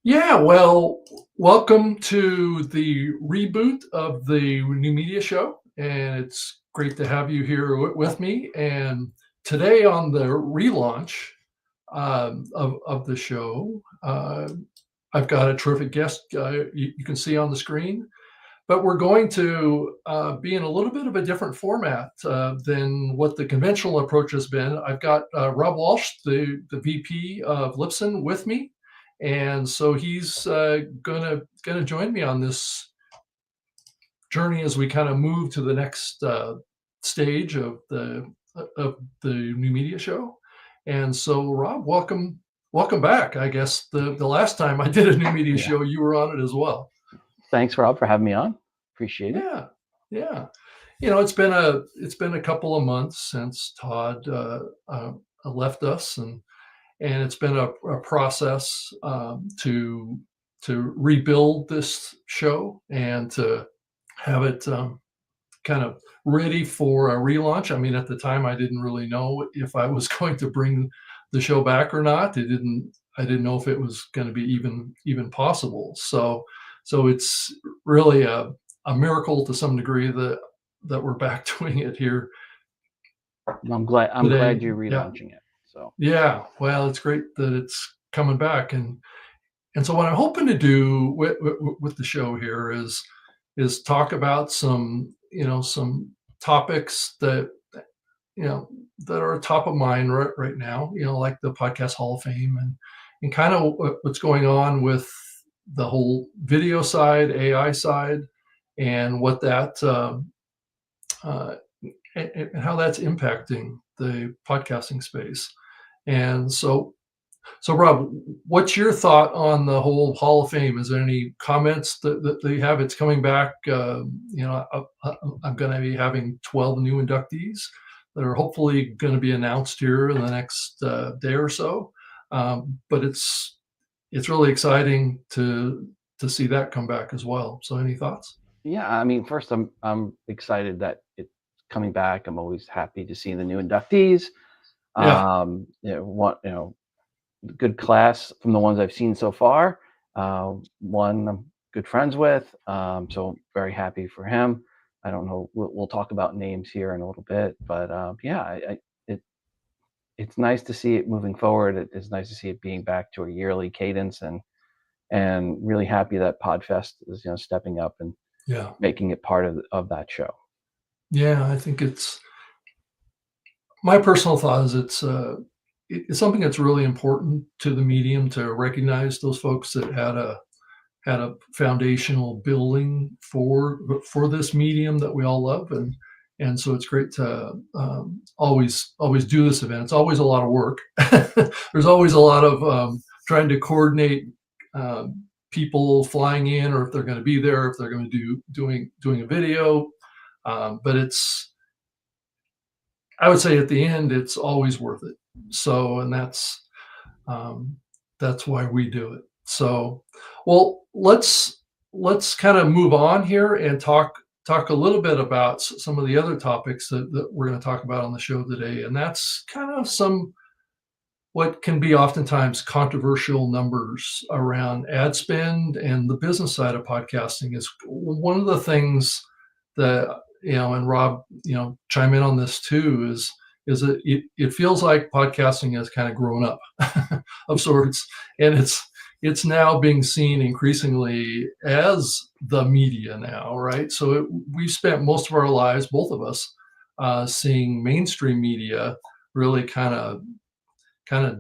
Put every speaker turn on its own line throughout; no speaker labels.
Yeah, well, welcome to the reboot of the New Media Show, and it's great to have you here with me. And today on the relaunch of the show, I've got a terrific guest you can see on the screen, but we're going to be in a little bit of a different format than what the conventional approach has been. I've got Rob Walch, the VP of Libsyn, with me, and so he's gonna join me on this journey as we kind of move to the next stage of the new media show. And so, Rob, welcome back. I guess the last time I did a new media
Yeah.
show, you were on it as well.
Thanks, Rob, for having me on. Appreciate it.
Yeah, yeah. It's been a couple of months since Todd left us, and it's been a process to rebuild this show and to have it kind of ready for a relaunch. I mean, at the time, I didn't really know if I was going to bring the show back or not. I didn't know if it was going to be even possible. So it's really a miracle to some degree that we're back doing it here
I'm glad
today.
you're
Yeah,
relaunching it. So
yeah. Well, it's great that it's coming back, and so what I'm hoping to do with the show here is talk about some topics that that are top of mind right now. Like the Podcast Hall of Fame and kind of what's going on with the whole video side, AI side, and what that uh, and how that's impacting the podcasting space. And so, Rob, what's your thought on the whole Hall of Fame? Is there any comments that you have? It's coming back. I'm going to be having 12 new inductees that are hopefully going to be announced here in the next day or so. But it's really exciting to see that come back as well. So, any thoughts?
yeah, I mean, first, I'm excited that it's coming back. I'm always happy to see the new inductees.
Yeah,
Good class from the ones I've seen so far. One I'm good friends with, so very happy for him. I don't know. We'll talk about names here in a little bit, but yeah, it it's nice to see it moving forward. It's nice to see it being back to a yearly cadence, and really happy that Podfest is stepping up and
yeah,
making it part of that show.
yeah. I think it's my personal thought is it's something that's really important to the medium to recognize those folks that had a foundational building for this medium that we all love, and so it's great to always do this event. It's always a lot of work. There's always a lot of trying to coordinate people flying in, or if they're going to be there, if they're going to doing a video. But I would say at the end, it's always worth it. So, and um, that's why we do it. So, well, let's kind of move on here and talk a little bit about some of the other topics that we're going to talk about on the show today, and that's kind of some what can be oftentimes controversial numbers around ad spend and the business side of podcasting is one of the things that and Rob, chime in on this too, is that it feels like podcasting has kind of grown up of sorts, and it's now being seen increasingly as the media now, right? So we've spent most of our lives, both of us, seeing mainstream media really kind of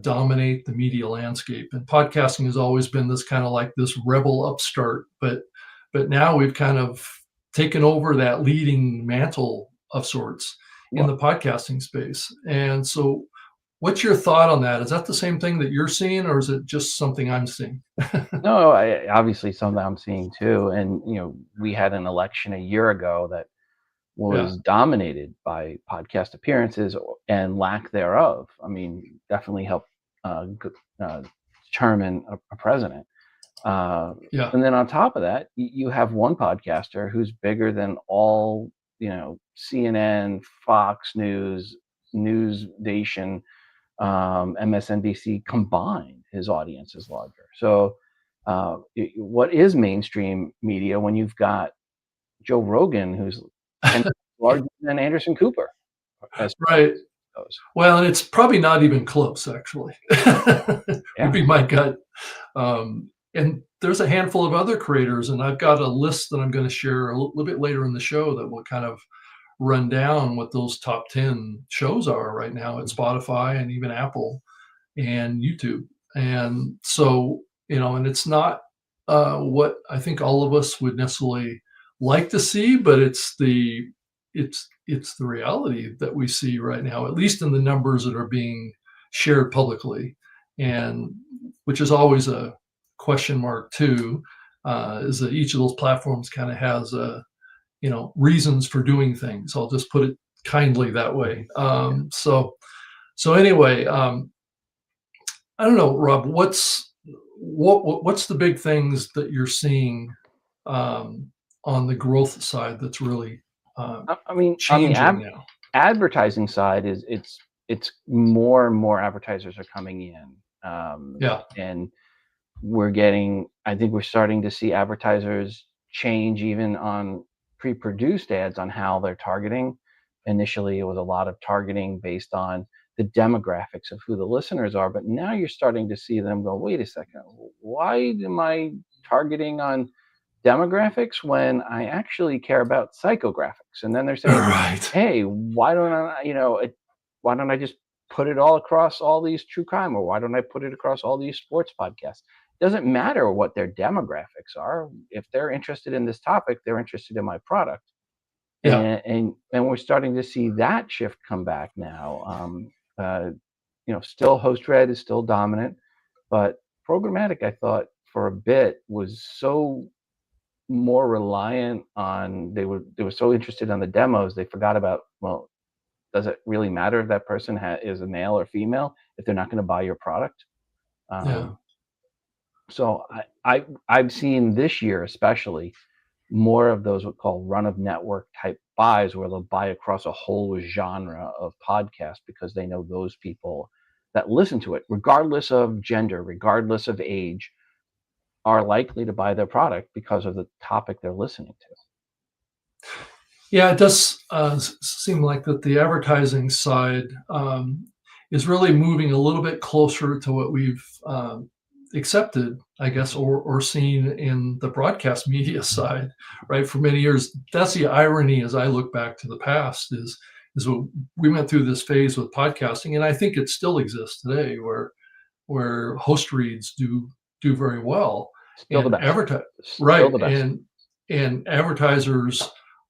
dominate the media landscape. And podcasting has always been this kind of like this rebel upstart, but now we've kind of taken over that leading mantle of sorts in
Well,
the podcasting space. And so what's your thought on that? Is that the same thing that you're seeing, or is it just something I'm seeing?
no, obviously something I'm seeing too, and we had an election a year ago that
Yeah,
was dominated by podcast appearances and lack thereof. I mean, definitely helped uh, determine a president. Uh,
yeah,
and then on top of that, you have one podcaster who's bigger than all, CNN, Fox News, News Nation, MSNBC combined. His audience is larger. So what is mainstream media when you've got Joe Rogan, who's 10 times larger than Anderson Cooper, as far
Right.
as goes.
Well, and it's probably not even close, actually. Would
Yeah.
be my gut. And there's a handful of other creators, and I've got a list that I'm going to share a little bit later in the show that will kind of run down what those top 10 shows are right now at Spotify and even Apple and YouTube. And so, and it's not what I think all of us would necessarily like to see, but it's the reality that we see right now, at least in the numbers that are being shared publicly, and which is always a question mark too. Is that each of those platforms kind of has reasons for doing things. I'll just put it kindly that way. So anyway, I don't know, Rob. What's the big things that you're seeing on the growth side that's really
I mean, on the
changing now?
advertising side, it's more and more advertisers are coming in,
Yeah,
and we're getting. I think we're starting to see advertisers change even on pre-produced ads on how they're targeting. Initially, it was a lot of targeting based on the demographics of who the listeners are, but now you're starting to see them go, wait a second, why am I targeting on demographics when I actually care about psychographics? And then they're saying,
right.
hey, why don't I just put it all across all these true crime, or why don't I put it across all these sports podcasts? It doesn't matter what their demographics are. If they're interested in this topic, they're interested in my product.
Yeah,
And we're starting to see that shift come back now. Uh, still host read is still dominant, but programmatic, I thought for a bit was so more reliant on, they were so interested on the demos, they forgot about, well, does it really matter if that person is a male or female if they're not going to buy your product?
yeah.
Um, so I've seen this year especially more of those what call run of network type buys, where they'll buy across a whole genre of podcasts because they know those people that listen to it, regardless of gender, regardless of age, are likely to buy their product because of the topic they're listening to.
Yeah, it does seem like that the advertising side is really moving a little bit closer to what we've accepted, I guess, or seen in the broadcast media side, right? For many years, that's the irony as I look back to the past is what we went through this phase with podcasting, and I think it still exists today, where host reads do very well,
Still the
and
best.
advertise
Still
right,
the best.
and advertisers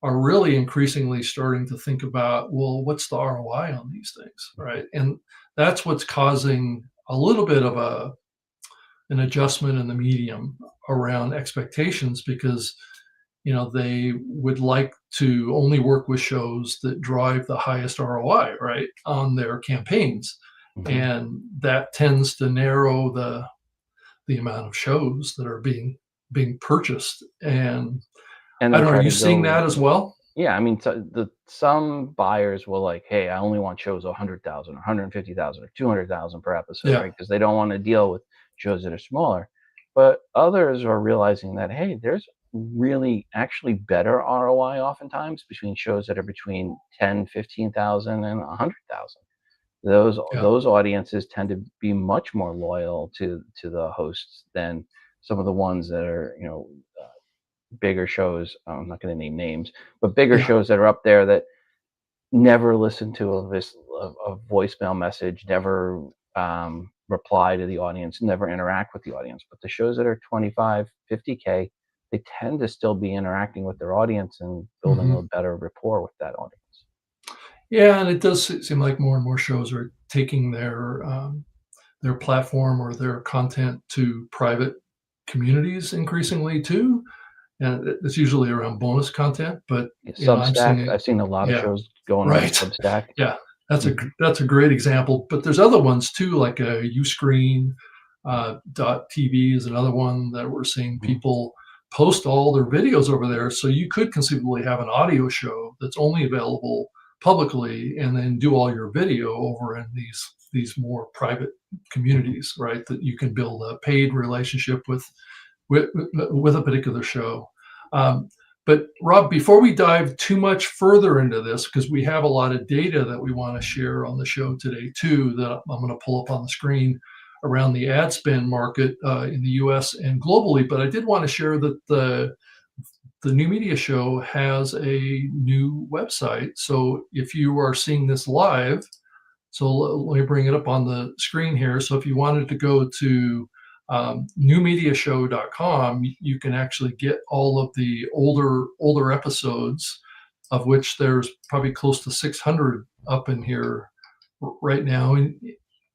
are really increasingly starting to think about, well, what's the ROI on these things, right? And that's what's causing a little bit of an adjustment in the medium around expectations, because they would like to only work with shows that drive the highest ROI, right, on their campaigns,
Mhm.
and that tends to narrow the amount of shows that are being purchased. And
And
I
they
don't know, are
try
you
to
seeing
go.
that as well?
Yeah, I mean, some buyers will like, hey, I only want shows 100,000 or 150,000 or 200,000 per episode,
Yeah,
right? Because they don't want to deal with shows that are smaller. But others are realizing that, hey, there's really actually better ROI oftentimes between shows that are between 10, 15,000 and 100,000.
yeah,
Those audiences tend to be much more loyal to the hosts than some of the ones that are, bigger shows. I'm not going to name names, but bigger
yeah,
shows that are up there that never listen to a voicemail message, never reply to the audience, never interact with the audience. But the shows that are 25, 50K, they tend to still be interacting with their audience and building
hmm
a better rapport with that audience.
yeah. And it does seem like more and more shows are taking their platform or their content to private communities increasingly too, and it's usually around bonus content. But
Yeah,
I'm seeing
Substack,
it.
I've seen a lot of
Yeah,
shows going over to
right.
Substack.
Yeah,
Mhm.
that's a great example. But there's other ones too, like Uscreen dot TV is another one that we're seeing
Mhm.
people post all their videos over there. So you could conceivably have an audio show that's only available publicly, and then do all your video over in these more private
Mhm.
communities, right? That you can build a paid relationship with with a particular show. Um, but Rob, before we dive too much further into this, because we have a lot of data that we want to share on the show today too, that I'm going to pull up on the screen around the ad spend market in the U.S. and globally. But I did want to share that the New Media Show has a new website. So if you are seeing this live, so let me bring it up on the screen here. So if you wanted to go to newmediashow.com, you can actually get all of the older episodes, of which there's probably close to 600 up in here right now. And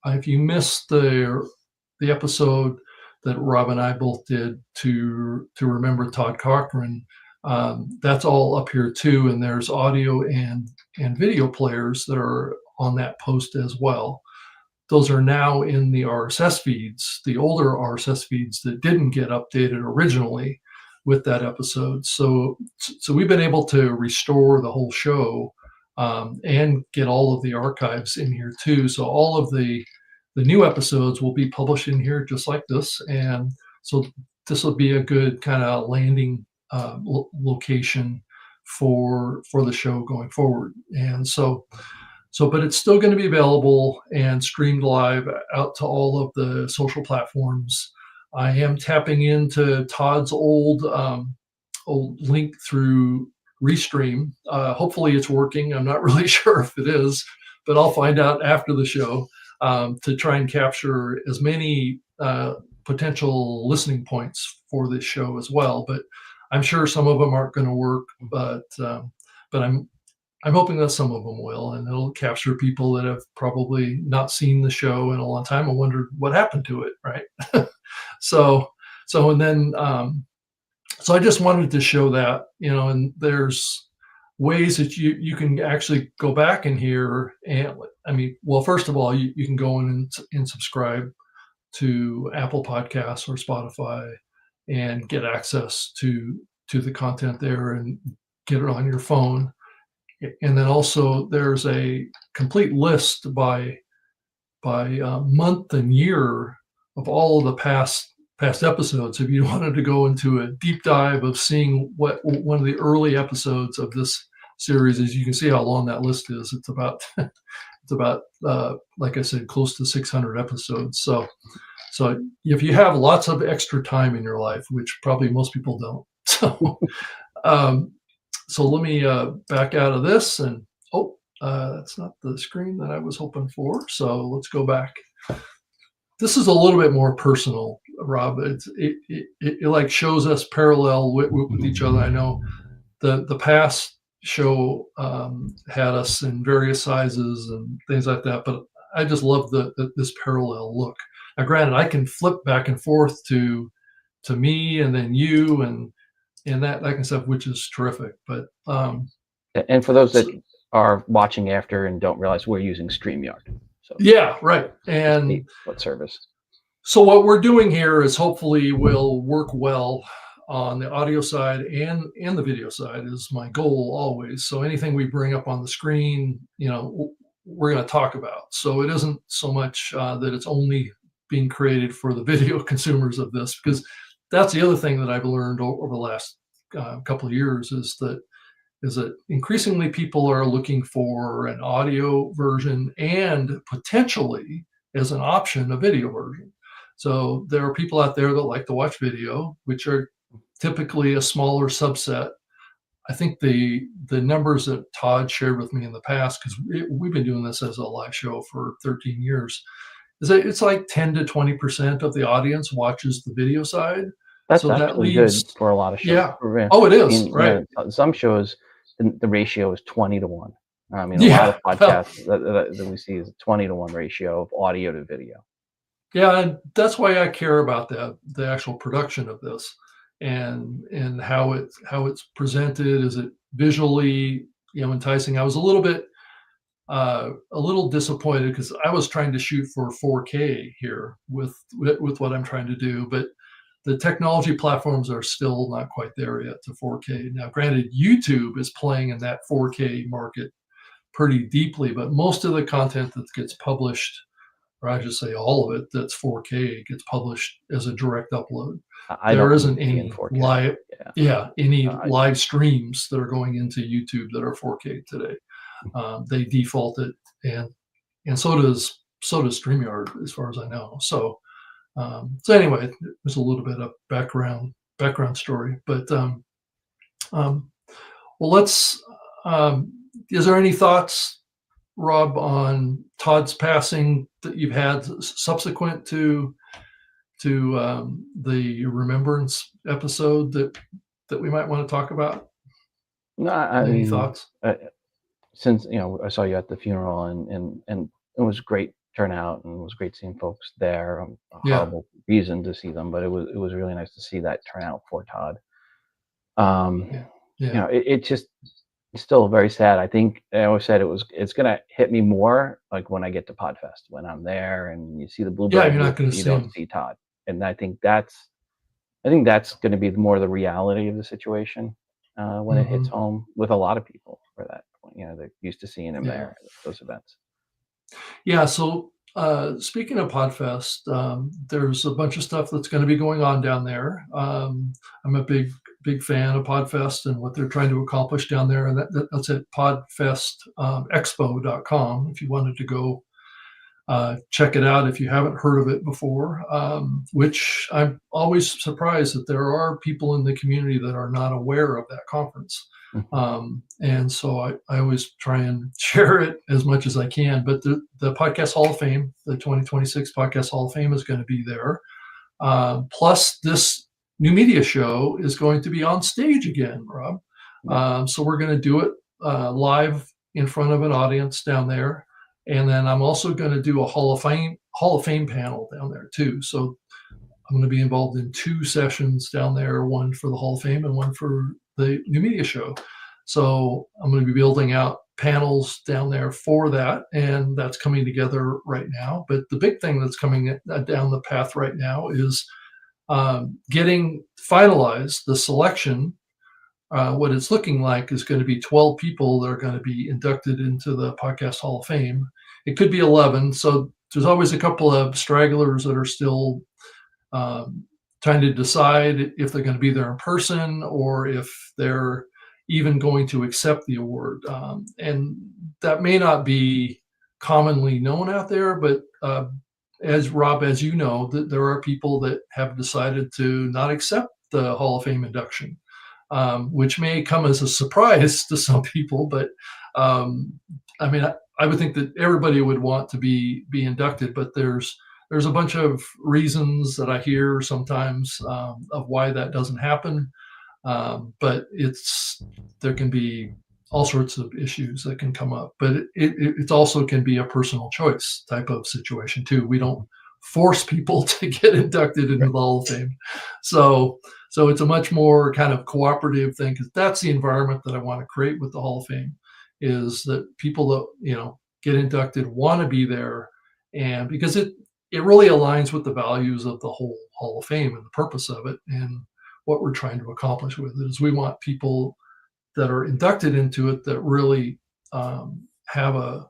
if you missed the episode that Rob and I both did to remember Todd Cochran, that's all up here too. And there's audio and video players that are on that post as well. Those are now in the RSS feeds, the older RSS feeds that didn't get updated originally with that episode. So we've been able to restore the whole show and get all of the archives in here too. So all of the new episodes will be published in here just like this. And so this will be a good kind of landing location for the show going forward. And but it's still going to be available and streamed live out to all of the social platforms. I am tapping into Todd's old link through Restream. Hopefully it's working. I'm not really sure if it is, but I'll find out after the show to try and capture as many potential listening points for this show as well. But I'm sure some of them aren't going to work, but I'm hoping that some of them will, and it'll capture people that have probably not seen the show in a long time and wondered what happened to it, right? so I just wanted to show that, and there's ways that you can actually go back in here. And I mean, well, first of all, you can go in and subscribe to Apple Podcasts or Spotify and get access to the content there and get it on your phone. And then also there's a complete list by month and year of all of the past episodes. If you wanted to go into a deep dive of seeing what one of the early episodes of this series is, you can see how long that list is. It's about like I said, close to 600 episodes. So if you have lots of extra time in your life, which probably most people don't, so let me back out of this, and that's not the screen that I was hoping for. So let's go back. This is a little bit more personal, Rob. It like shows us parallel with each other. I know the past show had us in various sizes and things like that, but I just love this parallel look. Now, granted, I can flip back and forth to me and then you and that kind of stuff, which is terrific. But
and for those that are watching after and don't realize, we're using StreamYard. So
yeah, right. And
what service?
So what we're doing here is hopefully will work well on the audio side and the video side is my goal always. So anything we bring up on the screen, we're going to talk about. So it isn't so much that it's only being created for the video consumers of this, because that's the other thing that I've learned over the last couple of years is that increasingly people are looking for an audio version and potentially as an option a video version. So there are people out there that like to watch video, which are typically a smaller subset. I think the numbers that Todd shared with me in the past, because we've been doing this as a live show for 13 years, is that it's like 10 to 20% of the audience watches the video side.
That's so actually good for a lot of shows.
Yeah. Oh, it is, right.
Some shows, the ratio is 20 to 1. I mean, a lot of podcasts that we see is a 20 to 1 ratio of audio to video.
Yeah, and that's why I care about the actual production of this and how it's presented. Is it visually enticing? I was a little disappointed because I was trying to shoot for 4K here with what I'm trying to do, but the technology platforms are still not quite there yet to 4K. Now, granted, YouTube is playing in that 4K market pretty deeply, but most of the content that gets published or I should say all of it, that's 4K gets published as a direct upload.
I
There
don't need
isn't
to be in
any
4K.
live,
Yeah.
any
I
live streams that are going into YouTube that are 4K today. They default it, and so does StreamYard, as far as I know. So anyway, there's a little bit of background story, but um, well, let's. Is there any thoughts, Rob, on Todd's passing that you've had subsequent to the remembrance episode that we might want to talk about?
no, I
Any
mean,
thoughts?
since I saw you at the funeral, and it was great turnout, and it was great seeing folks there. A
Yeah,
horrible reason to see them, but it was really nice to see that turnout for Todd. Um,
yeah, yeah,
it just it's still very sad. I think I always said it's gonna hit me more like when I get to Podfest, when I'm there and you see the
yeah.
blueberry
You're
booth,
not going to
you
see
don't
him.
see Todd, and I think that's going to be more the reality of the situation when it hits
Hmm.
home with a lot of people for that point. They're used to seeing him
Yeah.
there at those events.
Yeah, so speaking of Podfest, there's a bunch of stuff that's going to be going on down there. I'm a big fan of Podfest and what they're trying to accomplish down there, and that's at podfestexpo.com if you wanted to go check it out if you haven't heard of it before. Which I'm always surprised that there are people in the community that are not aware of that conference.
Mhm.
And so I always try and share it as much as I can. But the Podcast Hall of Fame, the 2026 Podcast Hall of Fame, is going to be there. Plus, this new media show is going to be on stage again, Rob.
Yep.
So we're going to do it live in front of an audience down there. And then I'm also going to do a Hall of Fame panel down there too. So I'm going to be involved in two sessions down there, one for the Hall of Fame and one for the new media show. So I'm going to be building out panels down there for that, and that's coming together right now. But the big thing that's coming down the path right now is getting finalized the selection. What it's looking like is going to be 12 people that are going to be inducted into the Podcast Hall of Fame. It could be 11. So there's always a couple of stragglers that are still um, trying to decide if they're going to be there in person or if they're even going to accept the award. And that may not be commonly known out there, but as Rob, as you know, that there are people that have decided to not accept the Hall of Fame induction, which may come as a surprise to some people. But um, I mean, I would think that everybody would want to be inducted, but there's a bunch of reasons that I hear sometimes of why that doesn't happen. But there can be all sorts of issues that can come up, but it also can be a personal choice type of situation too. We don't force people to get inducted into
Right.
the Hall of Fame. So it's a much more kind of cooperative thing, because that's the environment that I want to create with the Hall of Fame, is that people that get inducted want to be there, and because it really aligns with the values of the whole Hall of Fame and the purpose of it, and what we're trying to accomplish with it is we want people that are inducted into it that really have a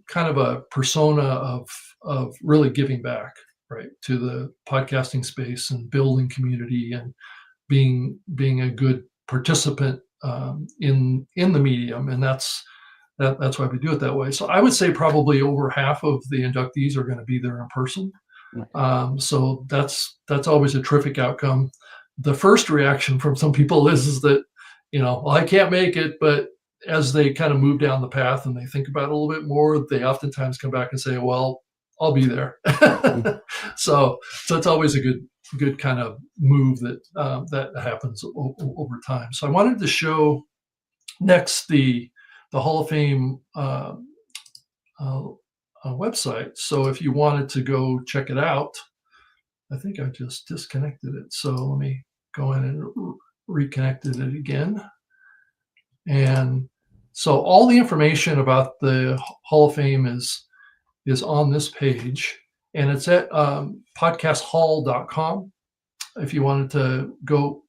kind of a persona of really giving back, right, to the podcasting space and building community and being a good participant in the medium, and that's why we do it that way. So I would say probably over half of the inductees are going to be there in person.
Nice.
So that's always a terrific outcome. The first reaction from some people is that, well, I can't make it, but as they kind of move down the path and they think about it a little bit more, they oftentimes come back and say, well, I'll be there.
Mm.
So it's always a good kind of move that happens over time. So I wanted to show next the Hall of Fame uh, website. So if you wanted to go check it out, I think I just disconnected it. So let me go in and reconnected it again. And so all the information about the Hall of Fame is on this page, and it's at podcasthall.com. If you wanted to go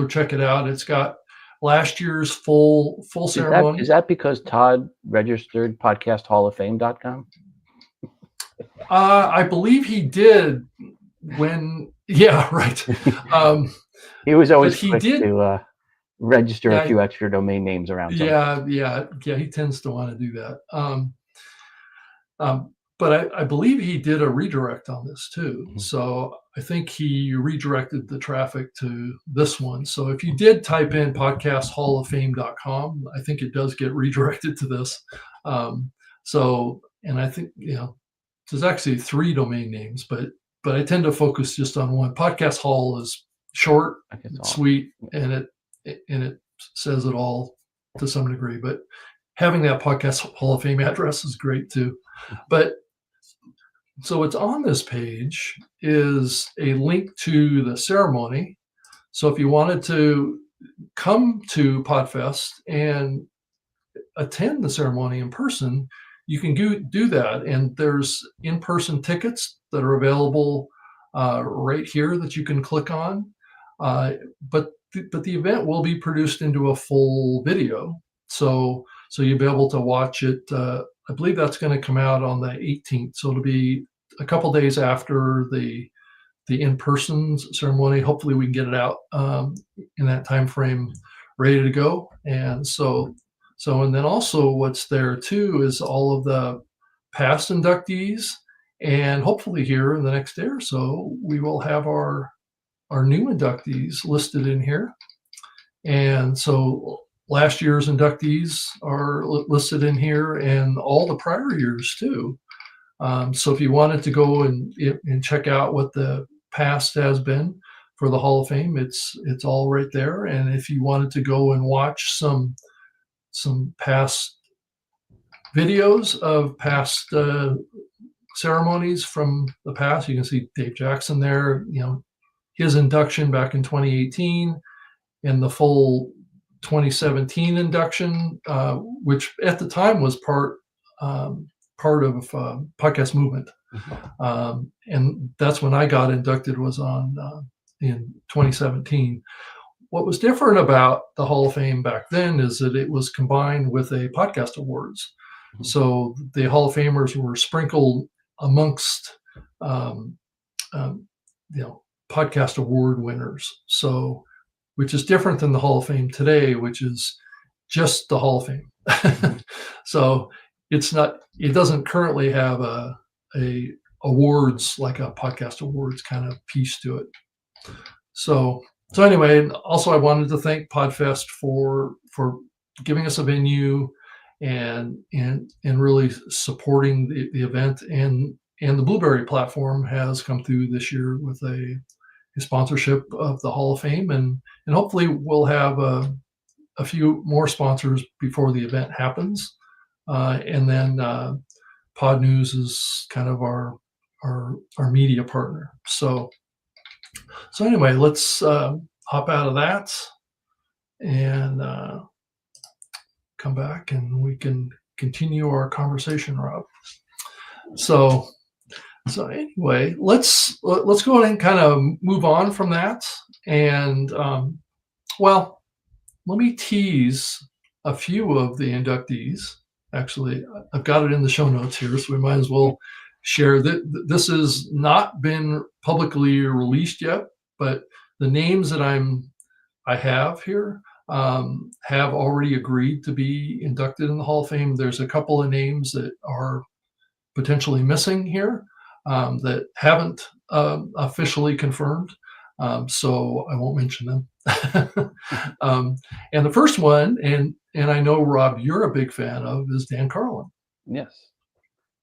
check it out, it's got last year's full
Is that
ceremony.
is that because Todd registered podcasthalloffame.com?
I believe he did when, yeah, right. Um,
He was
but
always
he
quick
did,
to register a
yeah,
few extra domain names around something.
yeah. He tends to want to do that. But I believe he did a redirect on this too.
Mhm.
So I think he redirected the traffic to this one. So if you did type in podcasthalloffame.com, I think it does get redirected to this. Um, and I think, there's actually 3 domain names, but I tend to focus just on one. Podcast Hall is short,
I guess all.
sweet, and it says it all to some degree. But having that Podcast Hall of Fame address is great too. But so what's on this page is a link to the ceremony. So if you wanted to come to Podfest and attend the ceremony in person, you can do that. And there's in-person tickets that are available right here that you can click on. Uh, but the event will be produced into a full video, so you'll be able to watch it. I believe that's going to come out on the 18th, so it'll be a couple days after the in-person ceremony. Hopefully, we can get it out in that time frame, ready to go. And and then also what's there too is all of the past inductees, and hopefully here in the next day or so, we will have our new inductees listed in here. And so last year's inductees are listed in here, and all the prior years too. So if you wanted to go and check out what the past has been for the Hall of Fame, it's all right there. And if you wanted to go and watch some past videos of past ceremonies from the past, you can see Dave Jackson there. His induction back in 2018 and the full 2017 induction, which at the time was part of Podcast Movement. And that's when I got inducted, was in 2017. What was different about the Hall of Fame back then is that it was combined with a podcast awards. So the Hall of Famers were sprinkled amongst um, um, podcast award winners. So, which is different than the Hall of Fame today, which is just the Hall of Fame. So it doesn't currently have a awards, like a podcast awards kind of piece to it. So anyway, and also I wanted to thank Podfest for giving us a venue and really supporting the event, and the Blueberry platform has come through this year with a sponsorship of the Hall of Fame, and hopefully we'll have a few more sponsors before the event happens. And then Pod News is kind of our media partner. So anyway, let's hop out of that and come back, and we can continue our conversation, Rob. So anyway, let's go ahead and kind of move on from that. And well, let me tease a few of the inductees. Actually, I've got it in the show notes here, so we might as well share that. This has not been publicly released yet, but the names that I have here have already agreed to be inducted in the Hall of Fame. There's a couple of names that are potentially missing here that haven't officially confirmed. So I won't mention them. And the first one, and I know, Rob, you're a big fan of, is Dan Carlin.
Yes.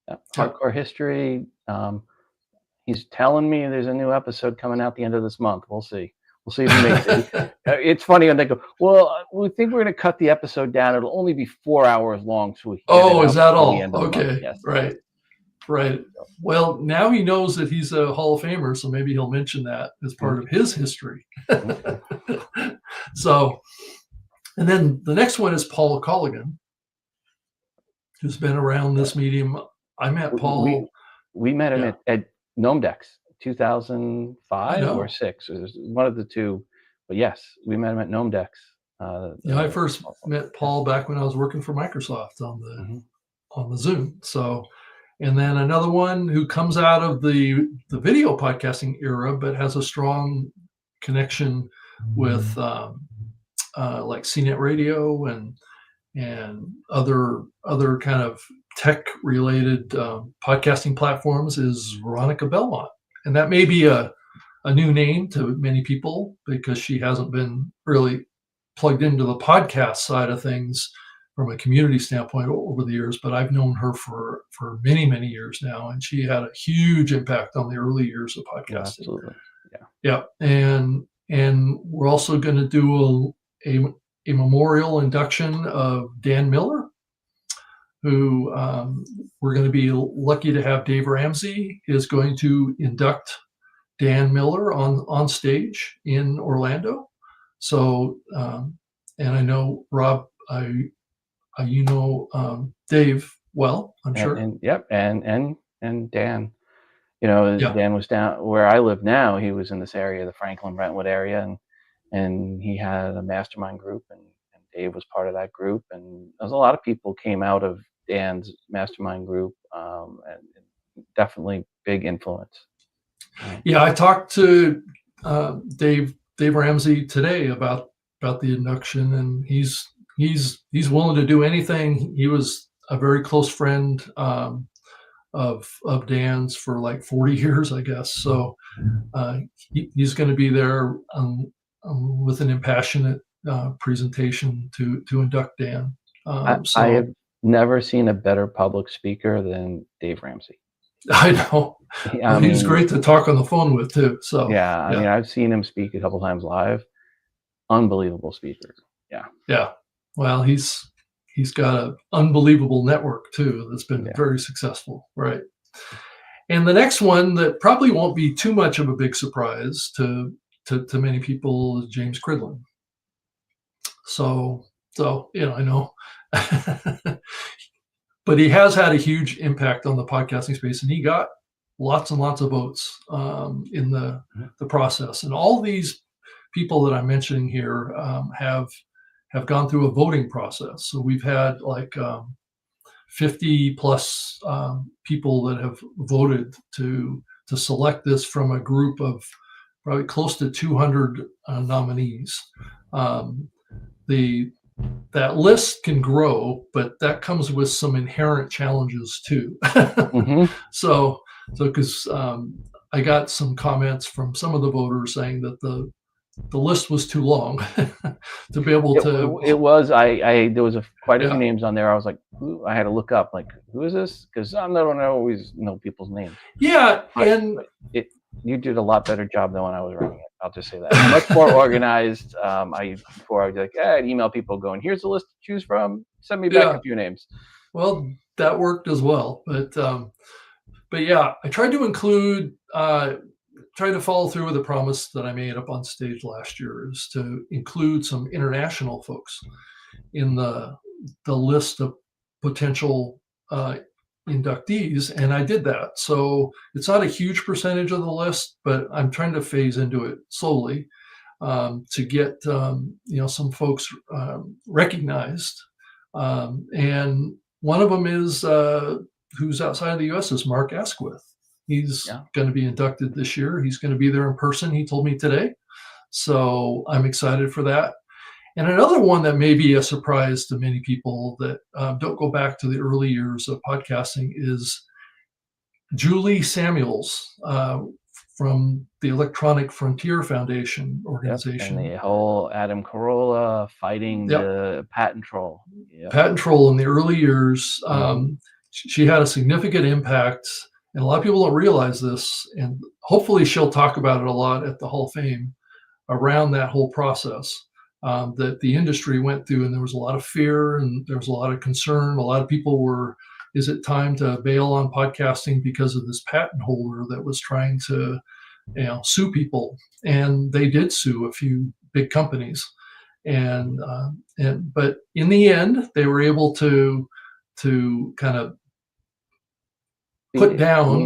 Yeah. Hardcore History. He's telling me there's a new episode coming out the end of this month. We'll see. We'll see if he makes it. It's funny when they go, well, we think we're going to cut the episode down. It'll only be 4 hours long. So we can get it
is that all? Okay.
Yes.
Right. Right. Well, now he knows that he's a Hall of Famer, so maybe he'll mention that as part of his history. So, and then the next one is Paul Colligan, who's been around this medium. I met Paul.
We met him at Gnome Decks, 2005 or 6. It was one of the two. But yes, we met him at Gnome Decks.
I first met Paul back when I was working for Microsoft on the Zoom. So, And then another one who comes out of the video podcasting era, but has a strong connection with like CNET Radio and other kind of tech related podcasting platforms is Veronica Belmont. And that may be a new name to many people because she hasn't been really plugged into the podcast side of things from a community standpoint over the years, but I've known her for many years now, and she had a huge impact on the early years of
Yeah,
podcasting.
absolutely. Yeah.
Yeah, and we're also going to do a memorial induction of Dan Miller, who we're going to be lucky to have. Dave Ramsey is going to induct Dan Miller on stage in Orlando. So, and I know Rob, you know Dave well, I'm sure.
And yep, and Dan. You know,
Yeah,
Dan was down where I live now. He was in this area, the Franklin Brentwood area, and he had a mastermind group, and Dave was part of that group. And there's a lot of people came out of Dan's mastermind group, and definitely big influence.
yeah. I talked to Dave Ramsey today about the induction, and he's willing to do anything. He was a very close friend of Dan's for like 40 years, I guess. So he's going to be there with an impassionate presentation to induct Dan.
I
So
have never seen a better public speaker than Dave Ramsey.
I know.
I
Well, he's
mean,
great to talk on the phone with too. So
yeah, I mean, I've seen him speak a couple times live. Unbelievable speaker. Yeah.
yeah. Well, he's got an unbelievable network too that's been
Yeah.
very successful, right? And the next one that probably won't be too much of a big surprise to many people is James Cridlin. So I know, but he has had a huge impact on the podcasting space, and he got lots and lots of votes in the process. And all these people that I'm mentioning here have gone through a voting process. So we've had like 50 plus people that have voted to select this from a group of probably close to 200 nominees. That list can grow, but that comes with some inherent challenges too. So because I got some comments from some of the voters saying that the list was too long to be able to.
It was. There was quite a few
Yeah.
names on there. I was like, who? I had to look up, like, who is this? Because I don't always know people's names.
Yeah,
But you did a lot better job than when I was running it. I'll just say that. Much more organized. Before I'd be like, I'd email people going, here's a list to choose from. Send me back a few names.
Well, that worked as well, but yeah, I tried to include. Try to follow through with the promise that I made up on stage last year, is to include some international folks in the list of potential inductees, and I did that. So it's not a huge percentage of the list, but I'm trying to phase into it slowly to get some folks recognized. And one of them is who's outside of the U.S. is Mark Asquith. He's going to be inducted this year. He's going to be there in person, he told me today. So I'm excited for that. And another one that may be a surprise to many people that don't go back to the early years of podcasting is Julie Samuels from the Electronic Frontier Foundation organization.
And the whole Adam Carolla fighting the patent troll.
Patent troll in the early years. She had a significant impact. And a lot of people don't realize this, and hopefully she'll talk about it a lot at the Hall of Fame around that whole process that the industry went through. And there was a lot of fear, and there was a lot of concern. A lot of people were, is it time to bail on podcasting because of this patent holder that was trying to sue people? And they did sue a few big companies. But in the end, they were able to kind of put down.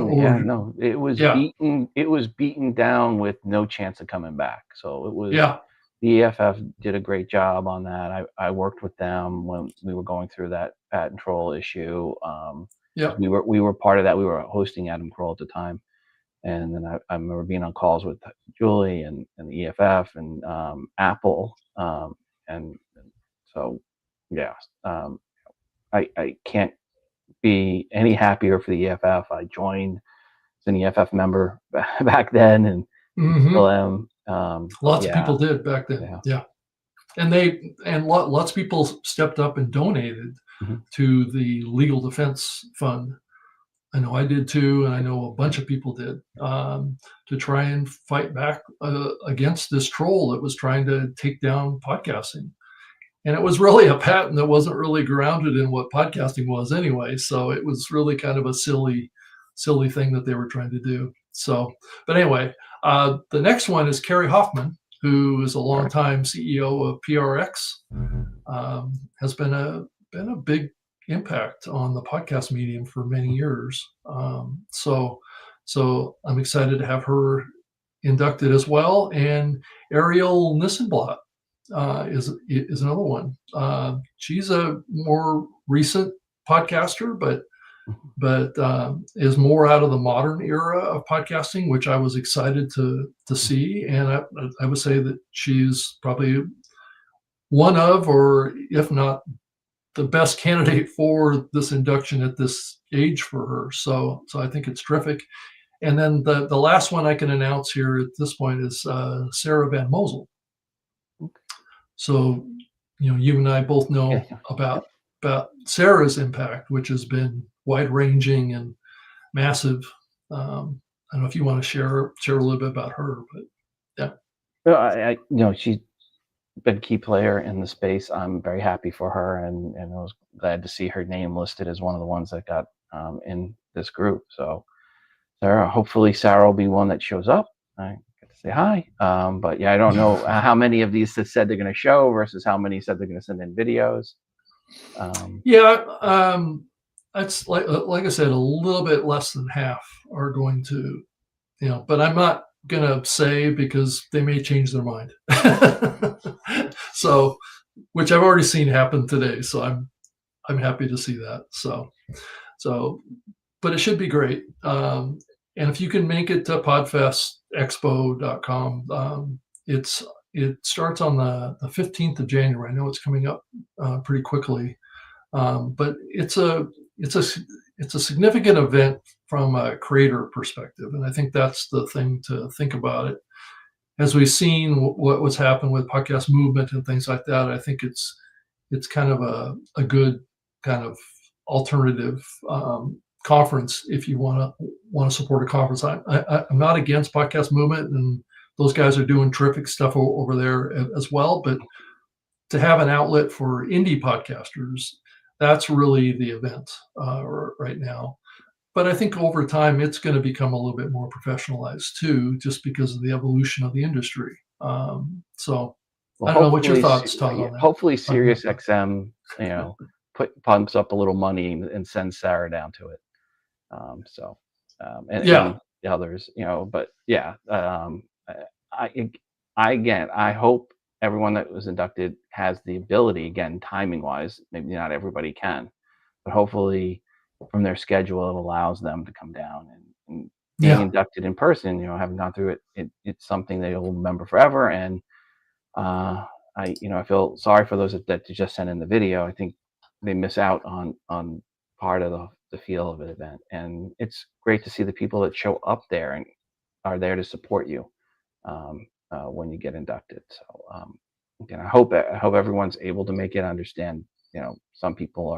It was beaten. It was beaten down with no chance of coming back. So it was. The EFF did a great job on that. I worked with them when we were going through that patent troll issue.
Yep.
We were part of that. We were hosting Adam Kroll at the time, and then I remember being on calls with Julie and the EFF and Apple, and so yeah, um, I can't be any happier for the EFF. I joined as an EFF member back then, and still
Hmm.
am.
Lots of
Yeah,
people did back then.
yeah.
Yeah. Lots of people stepped up and donated
Mhm.
to the legal defense fund. I know I did too, and I know a
Yeah.
bunch of people did, to try and fight back against this troll that was trying to take down podcasting. And it was really a patent that wasn't really grounded in what podcasting was anyway. So it was really kind of a silly thing that they were trying to do. So, but anyway, the next one is Kerry Hoffman, who is a
Right.
longtime CEO of PRX, has been a big impact on the podcast medium for many years. So I'm excited to have her inducted as well. And Ariel Nissenblatt is another one. She's a more recent podcaster,
Mhm.
but is more out of the modern era of podcasting, which I was excited to see. And I would say that she's probably one of, or if not the best candidate for this induction at this age for her. So I think it's terrific. And then the last one I can announce here at this point is Sarah Van Mosel.
Okay.
So, you and I both
Yeah,
know
yeah.
about
Yep.
Sarah's impact, which has been wide ranging and massive. I don't know if you want to share a little bit about her, but yeah,
Well, she's been a key player in the space. I'm very happy for her, and I was glad to see her name listed as one of the ones that got in this group. So hopefully Sarah will be one that shows up. I get to say hi. But yeah, I don't know how many of these that said they're going to show versus how many said they're going to send in videos. Um,
yeah. That's like I said, a little bit less than half are going to, but I'm not gonna say because they may change their mind. So, which I've already seen happen today. So I'm happy to see that. So, but it should be great. And if you can make it to podfestexpo.com, it starts on the 15th of January. I know it's coming up pretty quickly, but it's a significant event from a creator perspective, and I think that's the thing to think about it. As we've seen what was happened with podcast movement and things like that, I think it's kind of a good kind of alternative conference if you want to support a conference. I'm not against podcast movement, and those guys are doing terrific stuff over there as well. But to have an outlet for indie podcasters, that's really the event right now. But I think over time it's going to become a little bit more professionalized too, just because of the evolution of the industry. So
well,
I don't know. What's your thoughts, Todd,
Yeah,
on that?
hopefully
On
Sirius
that?
XM, pumps up a little money and sends Sarah down to it. So,
Yeah,
and the others, but yeah, I, again, I hope everyone that was inducted has the ability, again, timing wise, maybe not everybody can, but hopefully from their schedule, it allows them to come down and being
yeah.
inducted in person, having gone through it's something that you'll remember forever. And, uh, I feel sorry for those that just sent in the video. I think they miss out on part of the feel of an event, and it's great to see the people that show up there and are there to support you when you get inducted. So again, I hope everyone's able to make it. I understand, some people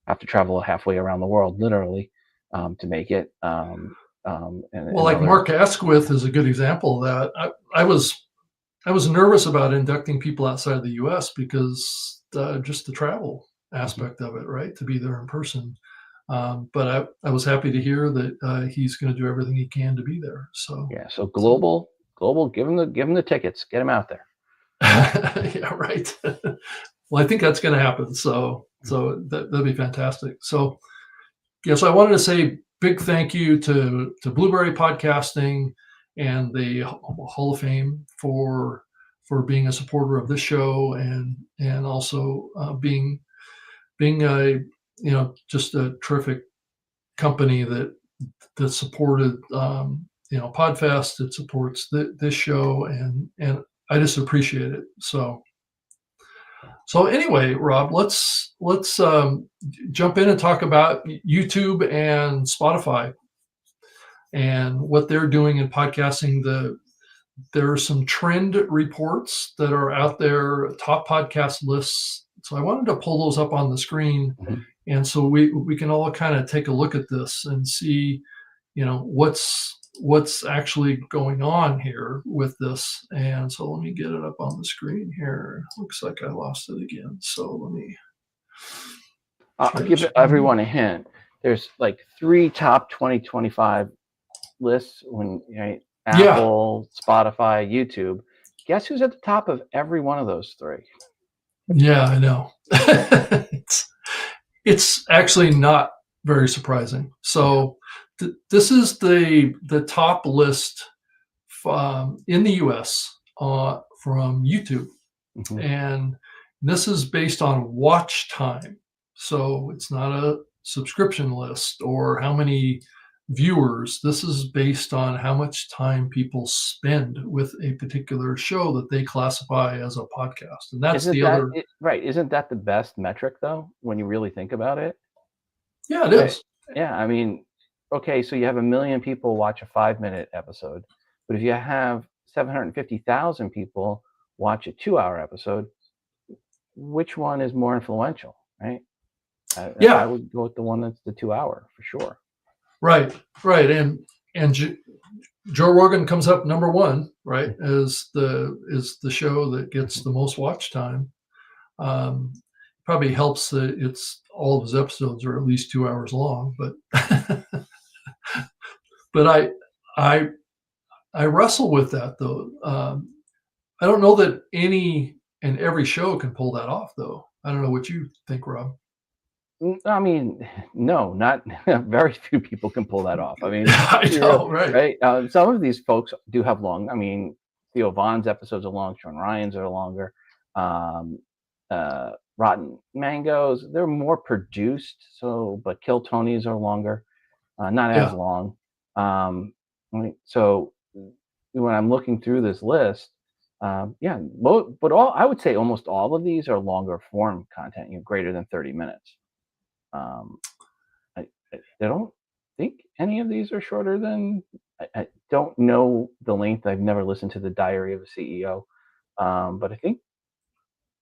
have to travel halfway around the world, literally, to make it,
Well,
and
like
others.
Mark Asquith is a good example of that. I was nervous about inducting people outside of the U.S. because just the travel
Mhm.
aspect of it, right? To be there in person. But I was happy to hear that he's going to do everything he can to be there. So,
Yeah, so
so
global, give them the tickets, get them out there.
yeah, right. Well, I think that's going to happen. So that'd be fantastic. So, yeah, so I wanted to say big thank you to Blueberry Podcasting and the Hall of Fame for being a supporter of this show and also being a just a terrific company that supported Podfest. It supports this show, and I just appreciate it. So anyway, Rob, let's jump in and talk about YouTube and Spotify and what they're doing in podcasting. There are some trend reports that are out there, top podcast lists. So I wanted to pull those up on the screen, and so we can all kind of take a look at this and see, what's actually going on here with this. And so let me get it up on the screen here. Looks like I lost it again. So let me.
I'll give everyone a hint. There's like 3 top 2025 lists Apple, Spotify, YouTube. Guess who's at the top of every one of those 3?
Yeah, I know. It's actually not very surprising. So this is the top list in the US from YouTube. And this is based on watch time. So it's not a subscription list or how many viewers. This is based on how much time people spend with a particular show that they classify as a podcast. And that's
right. Isn't that the best metric though, when you really think about it?
Yeah, it is.
Yeah. I mean, okay, so you have 1 million people watch a 5-minute episode, but if you have 750,000 people watch a 2-hour episode, which one is more influential, right? I would go with the one that's the 2-hour for sure.
Right. And Joe Rogan comes up number 1, right? Is the show that gets the most watch time. Probably helps that it's all of his episodes are at least 2 hours long, but but I wrestle with that though. I don't know that any and every show can pull that off though. I don't know what you think, Rob.
I mean, no, not very few people can pull that off. I mean,
I know, right?
Some of these folks do have long. I mean, Theo Vaughn's episodes are long. Sean Ryan's are longer. Rotten Mangoes, they're more produced. But Kill Tony's are longer, not as long. So when I'm looking through this list, but I would say almost all of these are longer form content, greater than 30 minutes. I don't think any of these are shorter than. I don't know the length. I've never listened to the Diary of a CEO, but I think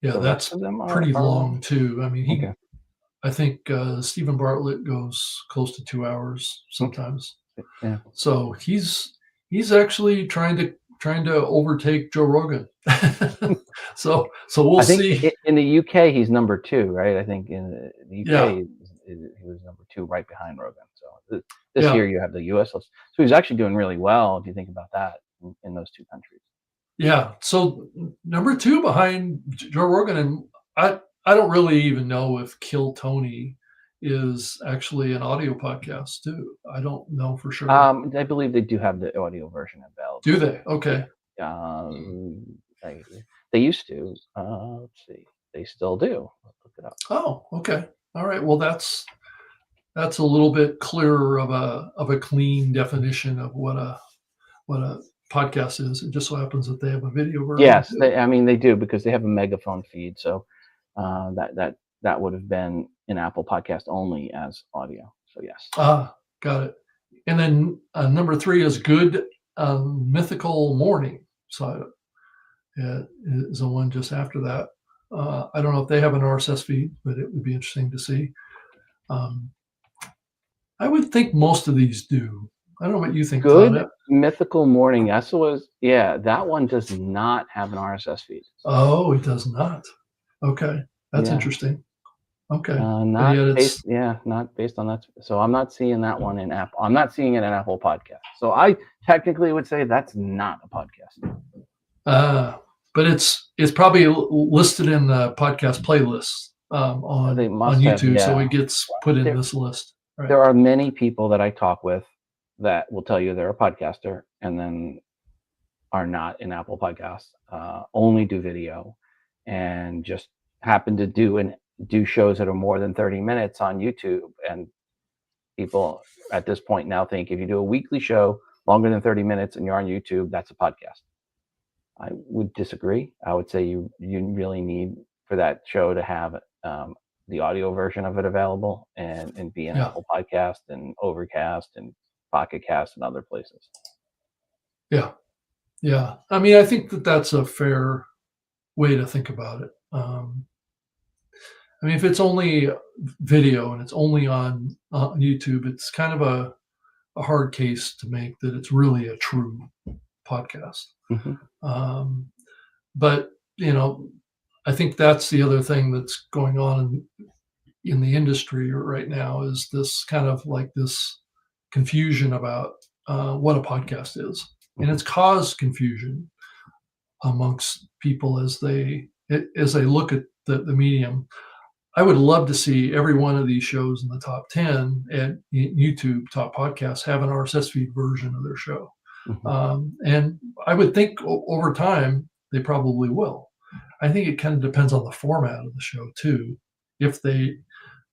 that's pretty long too. I mean, I think Stephen Bartlett goes close to 2 hours sometimes.
Yeah.
So he's actually trying to overtake Joe Rogan. so we'll see.
In the UK, he's number 2, right? I think in the UK, he was number 2, right behind Rogan. So this year you have the US list. So he's actually doing really well if you think about that in those 2 countries.
Yeah. So number 2 behind Joe Rogan, and I don't really even know if Kill Tony is actually an audio podcast too. I don't know for sure.
I believe they do have the audio version available.
Do they? Okay.
They used to. Let's see. They still do. Let's look it up.
Oh, okay. All right. Well, that's a little bit clearer of a clean definition of what a podcast is. It just so happens that they have a video version.
Yes, they do, because they have a megaphone feed. So that would have been in Apple Podcast only as audio. So yes.
Got it. And then number 3 is Good Mythical Morning. So it is the one just after that. I don't know if they have an RSS feed, but it would be interesting to see. I would think most of these do. I don't know what you think.
Good Mythical Morning. That one does not have an RSS feed.
Oh, it does not. Okay, that's interesting. Okay,
not based on that. So I'm not seeing that one in Apple. I'm not seeing it in Apple Podcast. So I technically would say that's not a podcast.
But it's probably listed in the podcast playlist on YouTube, so it gets put in this list. Right?
There are many people that I talk with that will tell you they're a podcaster and then are not in Apple Podcasts, only do video, and just happen to do shows that are more than 30 minutes on YouTube. And people at this point now think if you do a weekly show longer than 30 minutes and you're on YouTube, that's a podcast. I would disagree. I would say you really need for that show to have the audio version of it available and be an
Yeah.
Apple Podcast and Overcast and Pocket Cast and other places.
Yeah. Yeah. I mean, I think that that's a fair way to think about it. I mean, if it's only video and it's only on YouTube, it's kind of a hard case to make that it's really a true podcast.
Mm-hmm.
But, I think that's the other thing that's going on in the industry right now is this kind of like this confusion about what a podcast is. And it's caused confusion amongst people as they look at the medium. I would love to see every one of these shows in the top 10 at YouTube top podcasts have an RSS feed version of their show.
Mm-hmm.
And I would think over time, they probably will. I think it kind of depends on the format of the show too.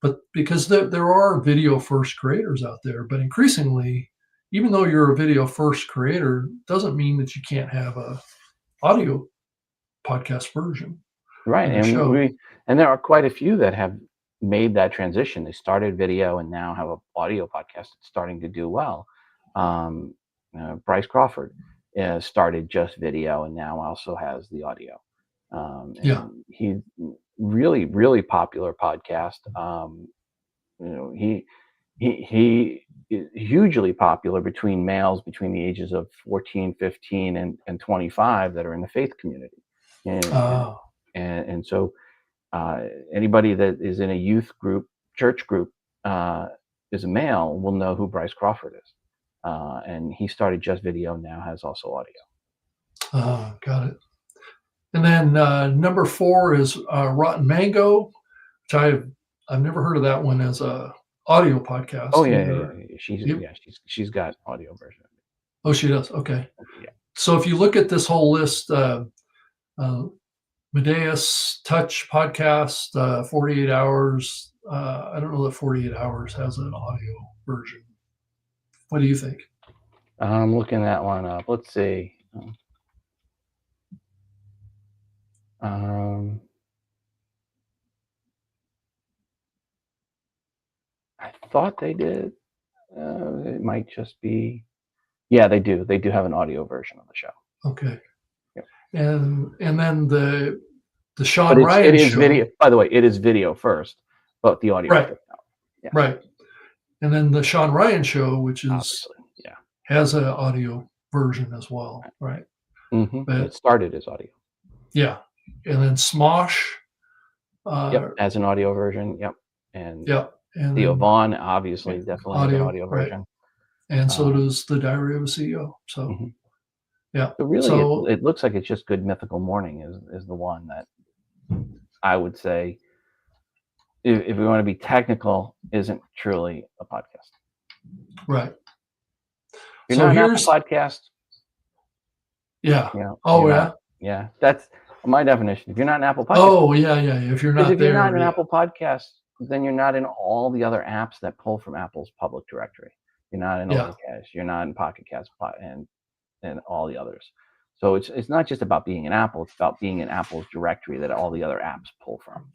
But because there are video first creators out there, but increasingly, even though you're a video first creator, doesn't mean that you can't have a audio podcast version.
Right. And there are quite a few that have made that transition. They started video and now have an audio podcast that's starting to do well. Bryce Crawford started just video and now also has the audio. He's really, really popular podcast. He is hugely popular between males between the ages of 14, 15, and 25 that are in the faith community. And so anybody that is in a youth group, church group, is a male will know who Bryce Crawford is. And he started just video, now has also audio.
Got it. And then number 4 is Rotten Mango, which I've never heard of that one as a audio podcast.
Oh yeah. She's got audio version.
Oh, she does. Okay.
Yeah.
So if you look at this whole list, Medeus Touch podcast, 48 hours. I don't know that 48 hours has an audio version. What do you think?
I'm looking that one up. Let's see. I thought they did. It might just be. Yeah, they do. They do have an audio version of the show.
Okay.
Yep.
And then the Sean Ryan
it is
show.
Video. By the way, it is video first, but the audio.
Right. Yeah. Right. And then the Sean Ryan show, which is has an audio version as well, right?
Mm-hmm. But it started as audio.
Yeah. And then Smosh.
As an audio version. Yep. And
Theo
Vaughn, obviously, definitely has an audio version.
Right. And so does The Diary of a CEO. So, yeah.
So really, it looks like it's just Good Mythical Morning is the one that I would say, if we want to be technical, isn't truly a podcast.
Right.
You're not an Apple podcast.
Yeah.
Yeah. That's my definition. If you're not an Apple podcast.
Oh, yeah. If you're not
you're not an Apple podcast, then you're not in all the other apps that pull from Apple's public directory. You're not in Overcast. You're not in Pocket Cast and all the others. So it's not just about being an Apple. It's about being in Apple's directory that all the other apps pull from.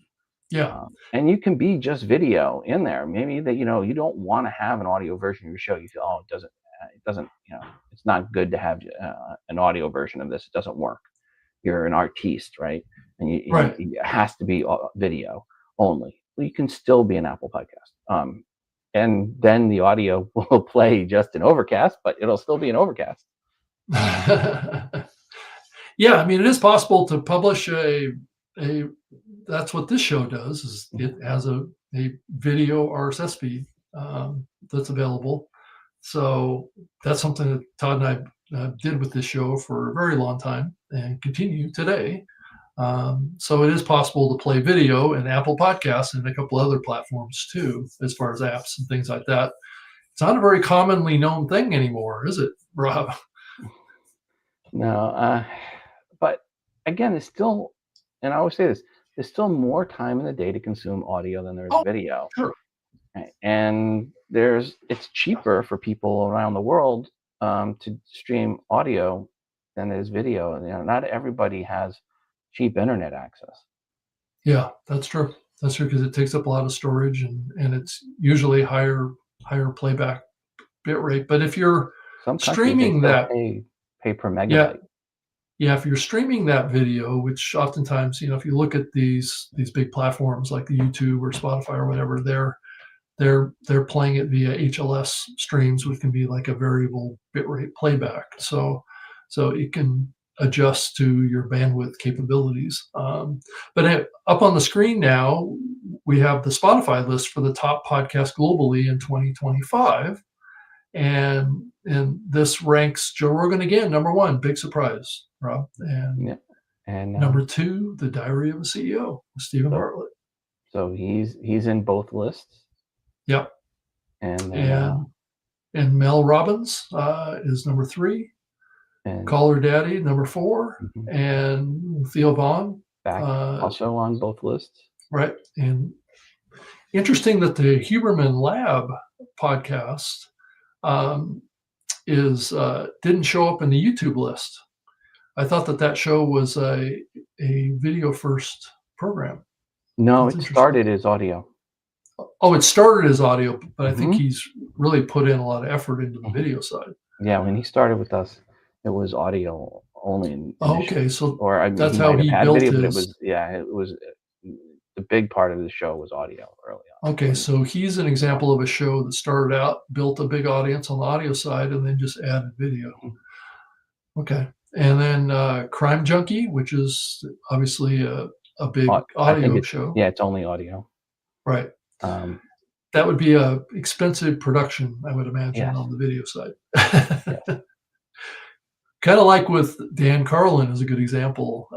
Yeah.
And you can be just video in there. Maybe that you don't want to have an audio version of your show. You feel it doesn't it's not good to have an audio version of this. It doesn't work. You're an artiste, right? And it has to be video only. Well, you can still be an Apple podcast. And then the audio will play just in Overcast, but it'll still be an Overcast.
Yeah, I mean, it is possible to publish that's what this show does, is it has a video RSS feed that's available. So that's something that Todd and I did with this show for a very long time and continue today. So it is possible to play video in Apple Podcasts and a couple other platforms too, as far as apps and things like that. It's not a very commonly known thing anymore, is it, Rob?
No, but again, it's still, and I always say this, there's still more time in the day to consume audio than there is video.
Sure.
Right? And it's cheaper for people around the world to stream audio than it is video. Not everybody has cheap internet access.
Yeah, that's true. That's true because it takes up a lot of storage and it's usually higher playback bit rate. But if you're
Some countries they
streaming
still
that,
pay per
yeah,
megabyte.
yeah, if you're streaming that video, which oftentimes, if you look at these big platforms like the YouTube or Spotify or whatever, they're playing it via HLS streams, which can be like a variable bitrate playback. So it can adjust to your bandwidth capabilities. But up on the screen now, we have the Spotify list for the top podcasts globally in 2025, and this ranks Joe Rogan again, number one. Big surprise, Rob. And
Yeah, and
number two, The Diary of a CEO, with Stephen
so
Bartlett.
so he's in both lists,
Yep.
and then
And Mel Robbins is number three.
and
Call Her Daddy, number four.
mhm,
And Theo Vaughn,
back
uh,
also on both lists.
right. And interesting that the Huberman Lab podcast um, is didn't show up in the YouTube list. I thought that show was a video first program.
No,
That's
it
interesting.
started as audio.
Oh, it started as audio, but I think
Mhm,
he's really put in a lot of effort into the
mhm.
video side.
Yeah, when he started with us, it was audio only
Oh, okay,
initially,
so
or I mean,
that's
he
how
might have
he
had
built
video, but
his.
it was the big part of the show was audio early on.
Okay, so he's an example of a show that started out, built a big audience on the audio side, and then just added video.
Mhm.
Okay, and then Crime Junkie, which is obviously a big
I think
audio show,
it's only audio.
right?
Um,
That would be a expensive production, I would imagine,
yes,
on the video side.
yes.
Kind of like with Dan Carlin is a good example.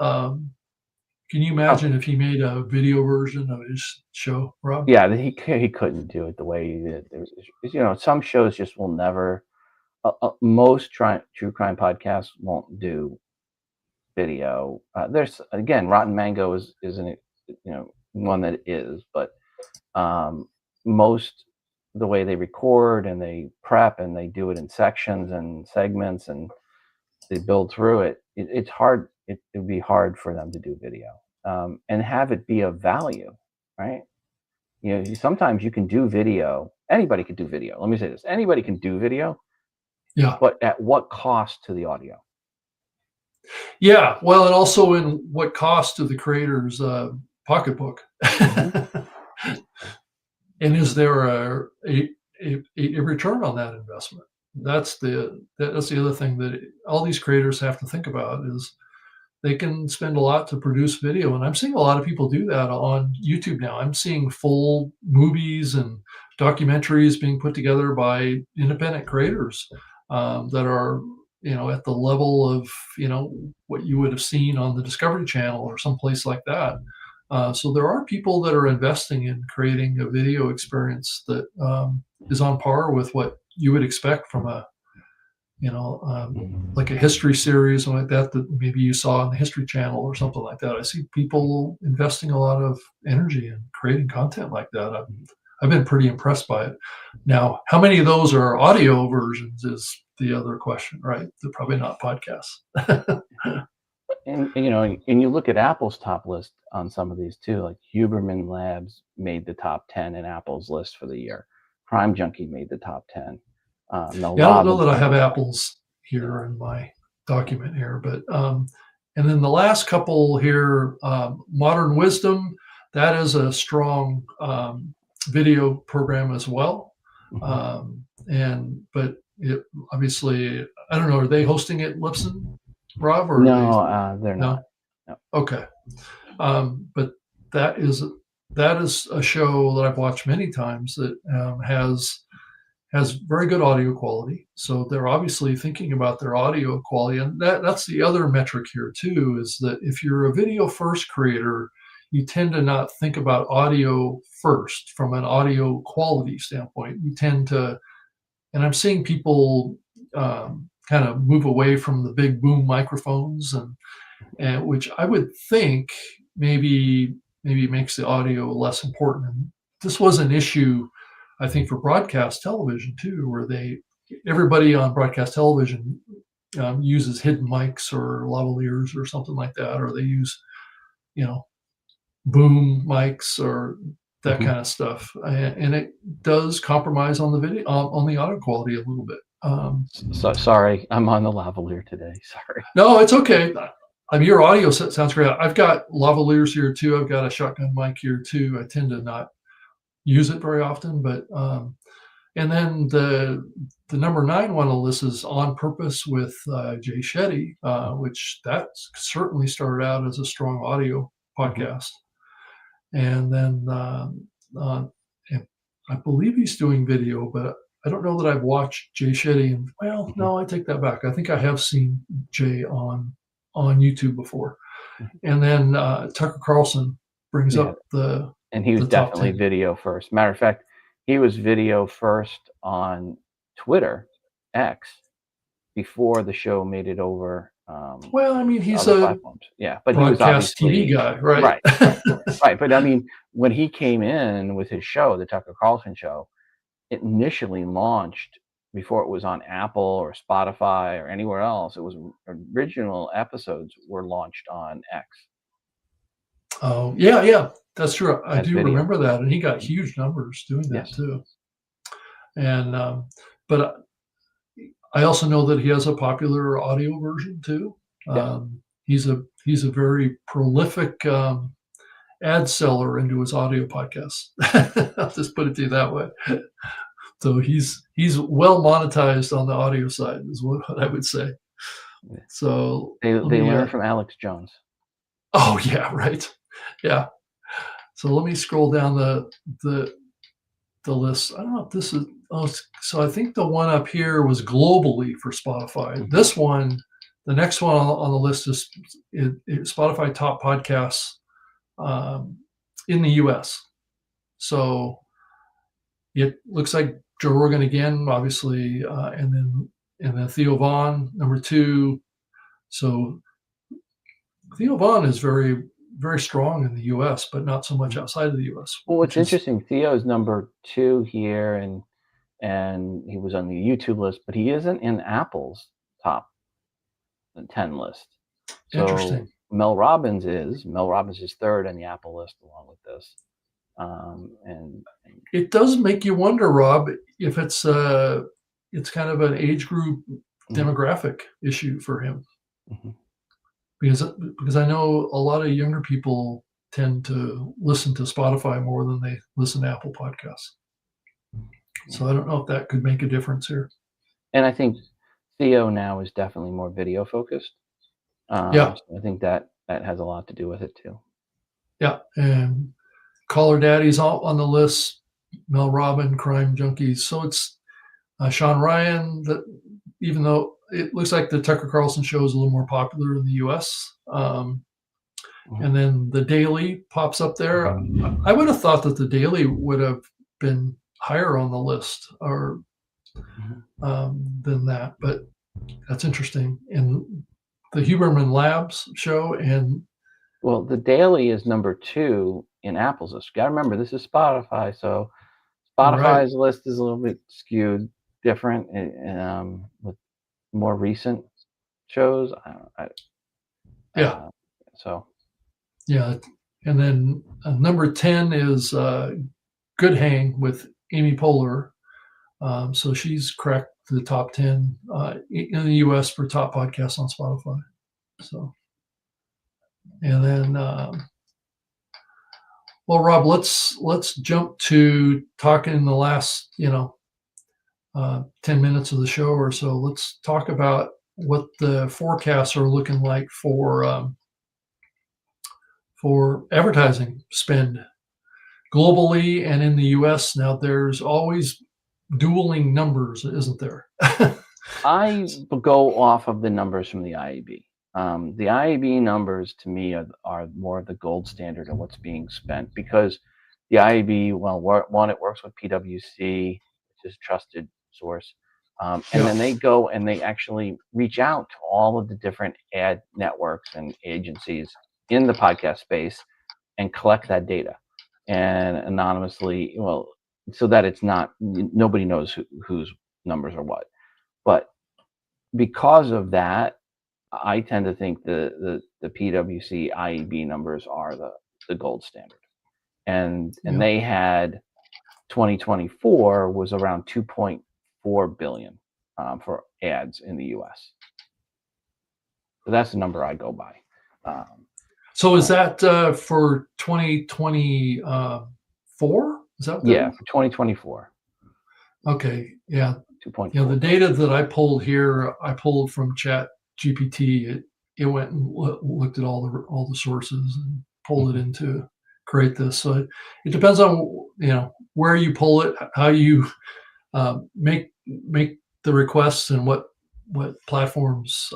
Can you
Oh,
imagine if he made a video version of his show, Rob?
yeah, he couldn't do it the way he did. Some shows just will never. Most true crime podcasts won't do video. There's again, Rotten Mango is an one that is, but most the way they record and they prep and they do it in sections and segments and they build through it. It's hard. It would be hard for them to do video and have it be of value, right? Sometimes you can do video. Anybody can do video. Let me say this: anybody can do video,
Yeah.
but at what cost to the audio?
Yeah, well, and also in what cost to the creator's pocketbook,
Mhm.
and is there a return on that investment? That's the other thing that all these creators have to think about is they can spend a lot to produce video, and I'm seeing a lot of people do that on YouTube now. I'm seeing full movies and documentaries being put together by independent creators that are at the level of what you would have seen on the Discovery Channel or someplace like that. So there are people that are investing in creating a video experience that is on par with what you would expect from a like a history series or like that maybe you saw on the History Channel or something like that. I see people investing a lot of energy in creating content like that. I've been pretty impressed by it. Now, how many of those are audio versions is the other question, right? They're probably not podcasts.
And you look at Apple's top list on some of these too, like Huberman Labs made the top 10 in Apple's list for the year. Crime Junkie made the top 10. Mel
Yeah, I don't know
Robbins
that I
made
have
the top.
apples here in my document here, but and then the last couple here, Modern Wisdom, that is a strong video program as well.
Mhm.
And but it obviously, I don't know, are they hosting it Libsyn, Rob, or are they?
No, they're not.
No?
No.
Okay. But that is that is a show that I've watched many times that has very good audio quality. So they're obviously thinking about their audio quality. And that's the other metric here too, is that if you're a video first creator, you tend to not think about audio first from an audio quality standpoint. You tend to, and I'm seeing people kind of move away from the big boom microphones and which I would think maybe makes the audio less important. And this was an issue I think for broadcast television too, where everybody on broadcast television uses hidden mics or lavaliers or something like that, or they use, you know, boom mics or that
Mhm.
kind of stuff, and it does compromise on the video on the audio quality a little bit.
So sorry, I'm on the lavalier today. Sorry.
No, it's okay. I mean, your audio sounds great. I've got lavaliers here too. I've got a shotgun mic here too. I tend to not use it very often, but and then the number 9 one on the list is On Purpose with Jay Shetty, which that certainly started out as a strong audio
Mhm.
podcast, and then uh, and I believe he's doing video, but I don't know that I've watched Jay Shetty. And well,
Mhm.
no, I take that back. I think I have seen Jay on YouTube before.
Mhm.
And then Tucker Carlson brings
Yeah,
up the
and he was
top
definitely
10.
video first. Matter of fact, he was video first on Twitter, X, before the show made it over,
Well, I mean,
to
he's
other
a
platforms. Yeah, but he was
broadcast TV
obviously
guy, right?
right, right, right, but I mean, when he came in with his show, the Tucker Carlson Show, it initially launched before it was on Apple or Spotify or anywhere else. It was original episodes were launched on X
Oh, yeah, yeah, that's true. I
as
do
video.
remember that, and he got
Mhm.
huge numbers doing that
Yes.
too. And but I also know that he has a popular audio version too.
Yes.
He's a very prolific ad seller into his audio podcasts. I'll just put it to you that way. So he's well monetized on the audio side, is what I would say.
Yeah.
So let
They
me.
learn from Alex Jones.
Oh yeah, right. Yeah. So let me scroll down the the list. I don't know if this is. Oh, so I think the one up here was globally for Spotify.
Mhm.
This one, the next one on the list is Spotify top podcasts um, in the U.S. So it looks like Joe Rogan again, obviously, and then Theo Vaughn number 2. So Theo Vaughn is very strong in the U.S., but not so much
Mhm.
outside of the U.S.,
Well, what's
which is
interesting, Theo's number 2 here, and he was on the YouTube list, but he isn't in Apple's top 10 list. So
interesting.
Mel Robbins is third on the Apple list along with this. And
It does make you wonder, Rob, if it's kind of an age group
mhm,
demographic issue for him
mhm.
because I know a lot of younger people tend to listen to Spotify more than they listen to Apple Podcasts. So
Yeah.
I don't know if that could make a difference here.
And I think Theo now is definitely more video focused.
Yeah,
So I think that has a lot to do with it too.
yeah, and Caller Daddy's all on the list. Mel Robin, Crime Junkies. So it's Sean Ryan. That even though it looks like the Tucker Carlson show is a little more popular in the U.S.
Mhm,
And then the Daily pops up there. I would have thought that the Daily would have been higher on the list or
mhm.
than that, but that's interesting. And the Huberman Labs show, and
Well, the daily is number 2 in Apple's list. You gotta remember this is Spotify, so
right,
Spotify's list is a little bit skewed different, with more recent shows.
yeah,
Uh, so
yeah. And then number 10 is Good Hang with Amy Poehler. So she's cracked the top 10 in the US for top podcasts on Spotify. So, and then, well, Rob, let's jump to talking the last, 10 minutes of the show or so. Let's talk about what the forecasts are looking like for advertising spend globally and in the US. Now, there's always dueling numbers, isn't there?
I go off of the numbers from the IAB. The IAB numbers to me are more of the gold standard of what's being spent because the IAB, well, one, it works with PwC, which is a trusted source. And
Yeah,
then they go and they actually reach out to all of the different ad networks and agencies in the podcast space and collect that data and anonymously, well, so that it's not, nobody knows whose numbers are what. But because of that, I tend to think the PwC IEB numbers are the gold standard. And
Yeah.
they had 2024 was around 2.4 billion for ads in the US. So that's the number I go by.
So is that for 2024? Is that
Yeah, for 2024,
okay? Yeah.
2.4.
The data that I pulled here, I pulled from Chat GPT. It went and looked at all the sources and pulled it into create this. So it depends on where you pull it, how you make the requests, and what platforms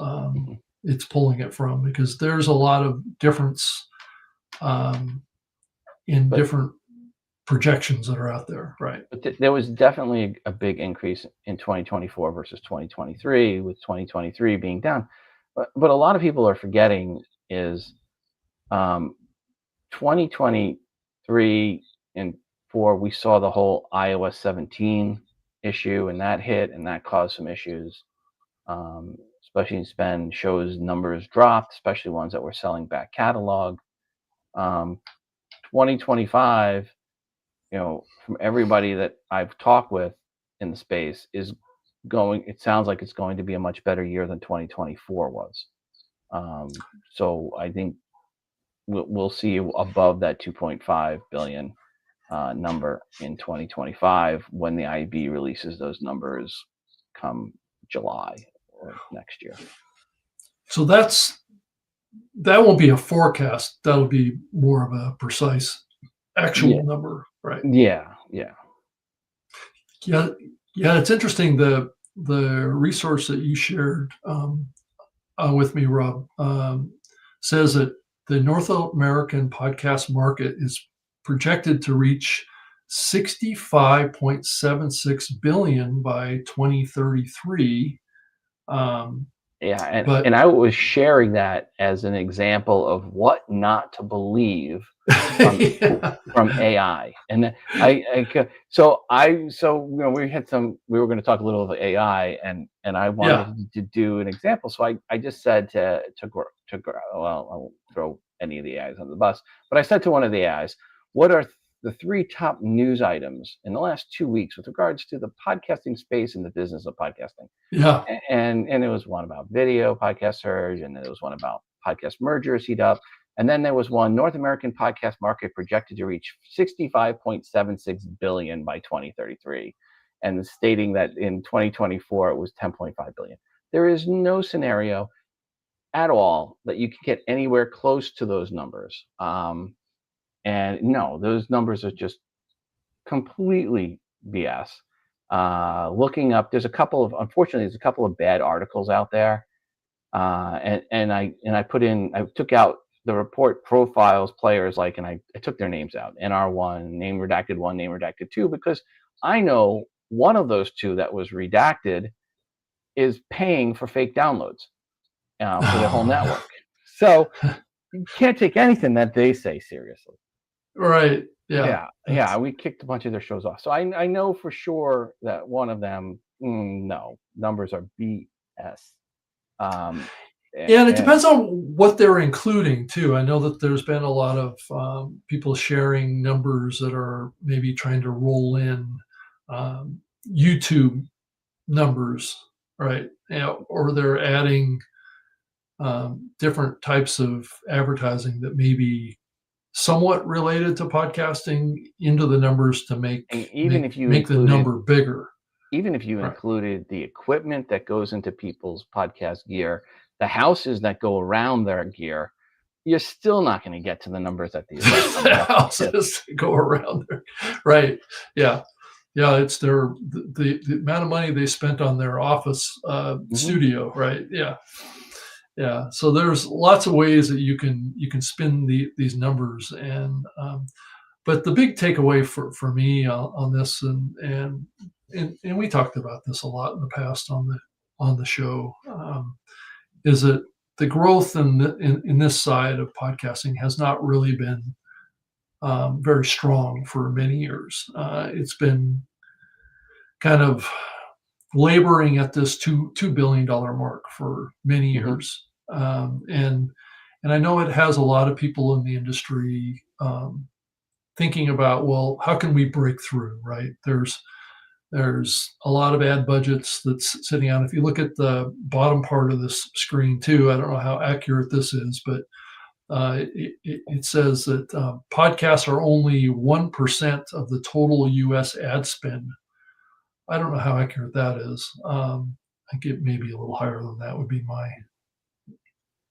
it's pulling it from, because there's a lot of difference in
But
different projections that are out there, right?
But there was definitely a big increase in 2024 versus 2023, with 2023 being down. But a lot of people are forgetting is 2023 and 4, we saw the whole iOS 17 issue, and that hit, and that caused some issues, especially in spend. Shows numbers dropped, especially ones that were selling back catalog. 2025, from everybody that I've talked with in the space, it sounds like it's going to be a much better year than 2024 was. So I think we'll see above that 2.5 billion number in 2025 when the IB releases those numbers come July or next year.
So that won't be a forecast. That'll be more of a precise actual number, right?
Yeah.
It's interesting. The resource that you shared with me, Rob, says that the North American podcast market is projected to reach 65.76 billion by 2033.
And I was sharing that as an example of what not to believe from AI. And we were going to talk a little of AI, and I wanted to do an example. So I just said to well, I won't throw any of the AIs on the bus, but I said to one of the AIs, what are the 3 top news items in the last 2 weeks with regards to the podcasting space and the business of podcasting?
Yeah.
And it was one about video podcast surge, and then there was one about podcast mergers heat up. And then there was one, North American podcast market projected to reach 65.76 billion by 2033, and stating that in 2024 it was 10.5 billion. There is no scenario at all that you can get anywhere close to those numbers. And no, those numbers are just completely BS. Looking up, unfortunately, there's a couple of bad articles out there. And I took out the report profiles players, and I took their names out, NR1, name redacted 1, name redacted 2, because I know one of those 2 that was redacted is paying for fake downloads for their whole network. So you can't take anything that they say seriously.
Right. Yeah.
We kicked a bunch of their shows off. So I know for sure that one of them, no, numbers are BS.
And it depends on what they're including too. I know that there's been a lot of people sharing numbers that are maybe trying to roll in YouTube numbers, right? Or they're adding different types of advertising that may be somewhat related to podcasting into the numbers to make the number bigger.
Even if you included the equipment that goes into people's podcast gear, the houses that go around their gear, you're still not going to get to the numbers that these
houses go around there. Right. Yeah. It's the amount of money they spent on their office studio, right? Yeah. So there's lots of ways that you can spin these numbers, and but the big takeaway for me on this, and we talked about this a lot in the past on the show, is that the growth in this side of podcasting has not really been very strong for many years. It's been kind of laboring at this $2 billion mark for many
Hmm.
years. And I know it has a lot of people in the industry thinking about, well, how can we break through, right? There's a lot of ad budgets that's sitting on. If you look at the bottom part of this screen too, I don't know how accurate this is, but it says that podcasts are only 1% of the total U.S. ad spend. I don't know how accurate that is. I think it may be a little higher than that would be my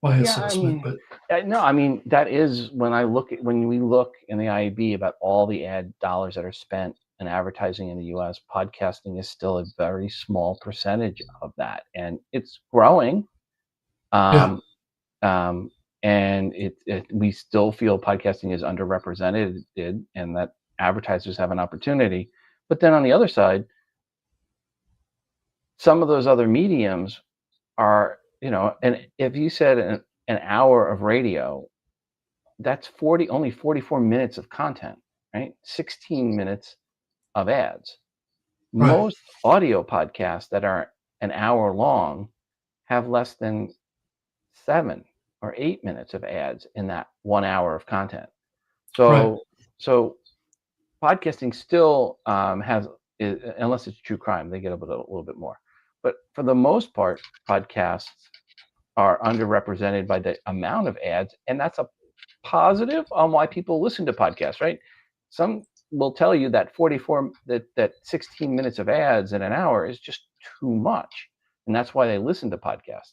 Yeah, I
assessment,
mean,
but
no, I mean that is when we look in the IAB about all the ad dollars that are spent in advertising in the U.S. Podcasting is still a very small percentage of that, and it's growing.
yeah,
Um, um, and we still feel podcasting is underrepresented, and that advertisers have an opportunity. But then on the other side, some of those other mediums are, and if you said an hour of radio, that's only 44 minutes of content, right? 16 minutes of ads.
right,
Most audio podcasts that are an hour long have less than 7 or 8 minutes of ads in that 1 hour of content.
right,
So podcasting still unless it's true crime, they get a little bit more. But for the most part, podcasts are underrepresented by the amount of ads, and that's a positive on why people listen to podcasts, right? Some will tell you that 16 minutes of ads in an hour is just too much, and that's why they listen to podcasts.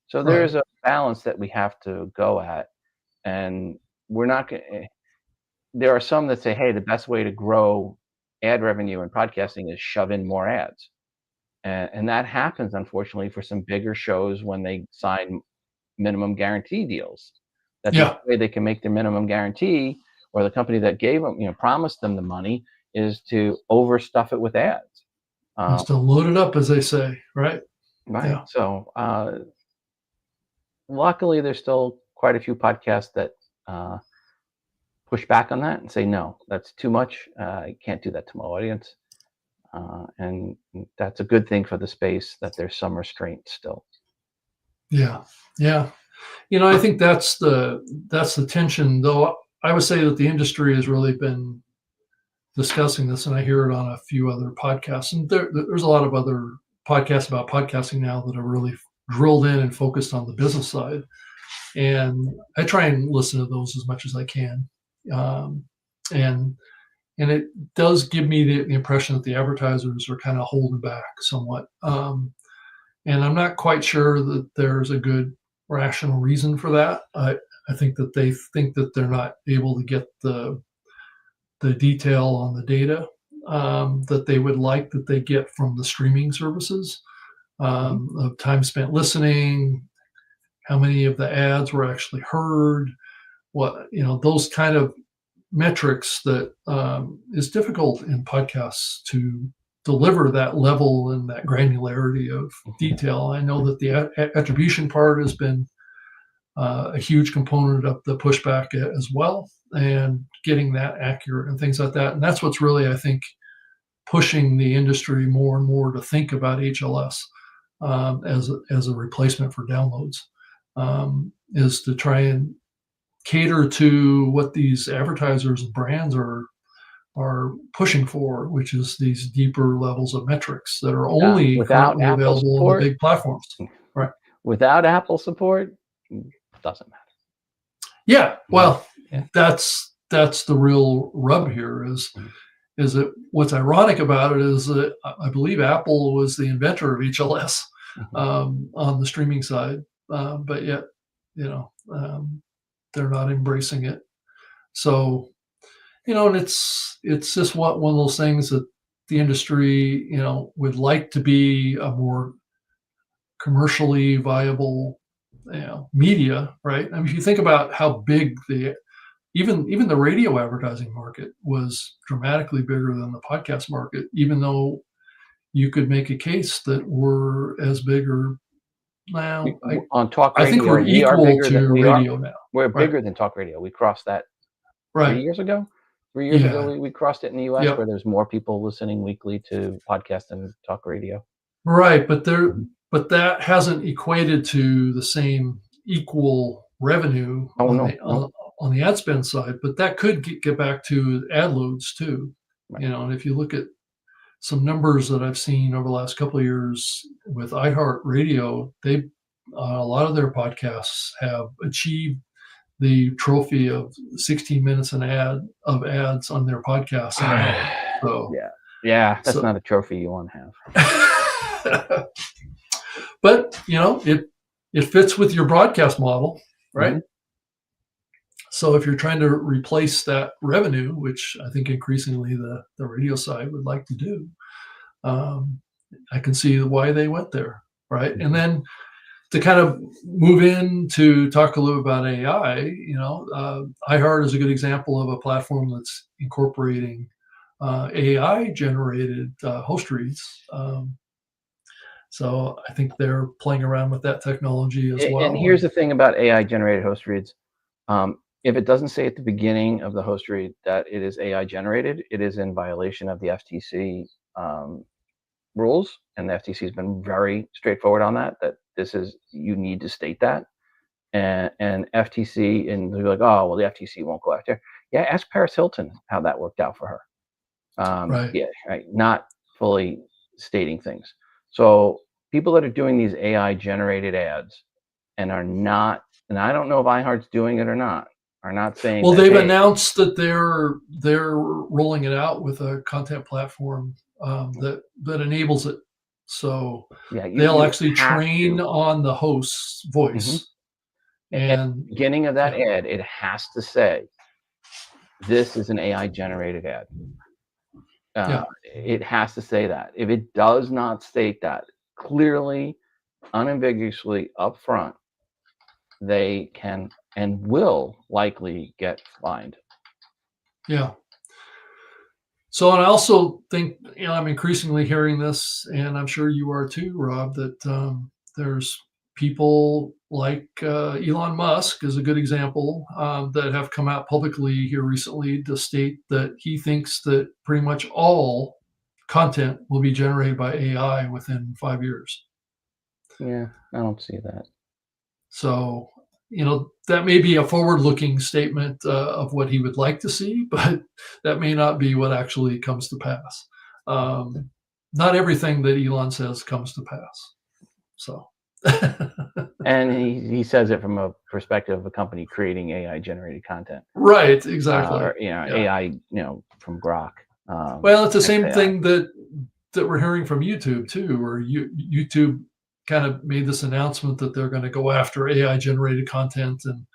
So there
right.
is a balance that we have to go at, and we're not going. There are some that say, "Hey, the best way to grow ad revenue in podcasting is shove in more ads," and that happens unfortunately for some bigger shows when they sign minimum guarantee deals. That the only
Yeah,
way they can make their minimum guarantee, or the company that gave them, promised them the money, is to overstuff it with ads.
and
Uh,
still load it up, as they say, right?
right.
Yeah,
So luckily, there's still quite a few podcasts that push back on that and say, no, that's too much. I can't do that to my audience. And that's a good thing for the space that there's some restraint still.
yeah, yeah. I think that's the tension, though. I would say that the industry has really been discussing this, and I hear it on a few other podcasts. And there's a lot of other podcasts about podcasting now that are really drilled in and focused on the business side. And I try and listen to those as much as I can. Um, and and it does give me the impression that the advertisers are kind of holding back somewhat. And I'm not quite sure that there's a good rational reason for that. I think that they think that they're not able to get the detail on the data that they would like that they get from the streaming services
Mhm.
of time spent listening, how many of the ads were actually heard, those kind of metrics that is difficult in podcasts to deliver that level and that granularity of detail. I know that the attribution part has been a huge component of the pushback as well, and getting that accurate and things like that. And that's what's really, I think, pushing the industry more and more to think about HLS as a replacement for downloads, is to try and cater to what these advertisers and brands are pushing for, which is these deeper levels of metrics that are
Yeah,
only
without
currently
Apple
available on the
support,
big platforms. Right.
without Apple support, doesn't matter.
Yeah.
Mhm.
Well,
Yeah.
that's the real rub here
Mhm.
is that what's ironic about it is that I believe Apple was the inventor of HLS
Mhm.
on the streaming side, but yet, you know, they're not embracing it. So, and it's just one of those things that the industry, would like to be a more commercially viable, media, right? I mean, if you think about how big even the radio advertising market was dramatically bigger than the podcast market, even though you could make a case that we're as big or now
On talk
I think
radio,
we're equal to radio now.
we're
Right.
bigger than talk radio. We crossed that three
Right.
years ago. 3 years ago,
Yeah.
we crossed it in the US
Yep.
where there's more people listening weekly to podcasts and talk radio.
Right,
Mhm.
but that hasn't equated to the same equal revenue
Oh, no, no.
on the ad spend side, but that could get back to ad loads too.
Right.
You know, and if you look at some numbers that I've seen over the last couple of years with iHeartRadio, they a lot of their podcasts have achieved the trophy of 16 minutes of ads on their podcast an hour. So,
Yeah. Yeah, that's
so
not a trophy you wanna have.
but you know, it fits with your broadcast model, right?
Mhm.
So if you're trying to replace that revenue, which I think increasingly the radio side would like to do, um, I can see why they went there, right? And
Mhm.
then to kind of move in to talk a little about AI, iHeart is a good example of a platform that's incorporating AI generated host reads. So I think they're playing around with that technology as
And
well.
here's the thing about AI generated host reads. If it doesn't say at the beginning of the host read that it is AI generated, it is in violation of the FTC rules, and the FTC has been very straightforward on that. That this is you need to state that, and FTC and they're like, oh well, the FTC won't go after. Yeah, ask Paris Hilton how that worked out for her.
Right.
Yeah, right, not fully stating things. So people that are doing these AI generated ads and are not, and I don't know if iHeart's doing it or not, are not saying
Well,
that,
they've
hey,
announced that they're rolling it out with a content platform that enables it. So
yeah,
they'll
you
actually
have
train
to.
on the host's
Mhm.
voice,
At
and
the beginning of that
yeah,
ad, it has to say, this is an AI generated ad.
yeah,
It has to say that. If it does not state that clearly, unambiguously upfront, they can and will likely get fined.
yeah. So, and I also think, I'm increasingly hearing this, and I'm sure you are too, Rob, that there's people like Elon Musk is a good example that have come out publicly here recently to state that he thinks that pretty much all content will be generated by AI within 5 years.
Yeah, I don't see that.
So, that may be a forward-looking statement of what he would like to see, but that may not be what actually comes to pass. Um, Not everything that Elon says comes to pass. So,
And he says it from a perspective of a company creating AI generated content,
right, exactly.
or
Yeah.
AI, from Grok,
Well, it's the same
XAI.
thing that we're hearing from YouTube too, where YouTube kind of made this announcement that they're going to go after AI generated content and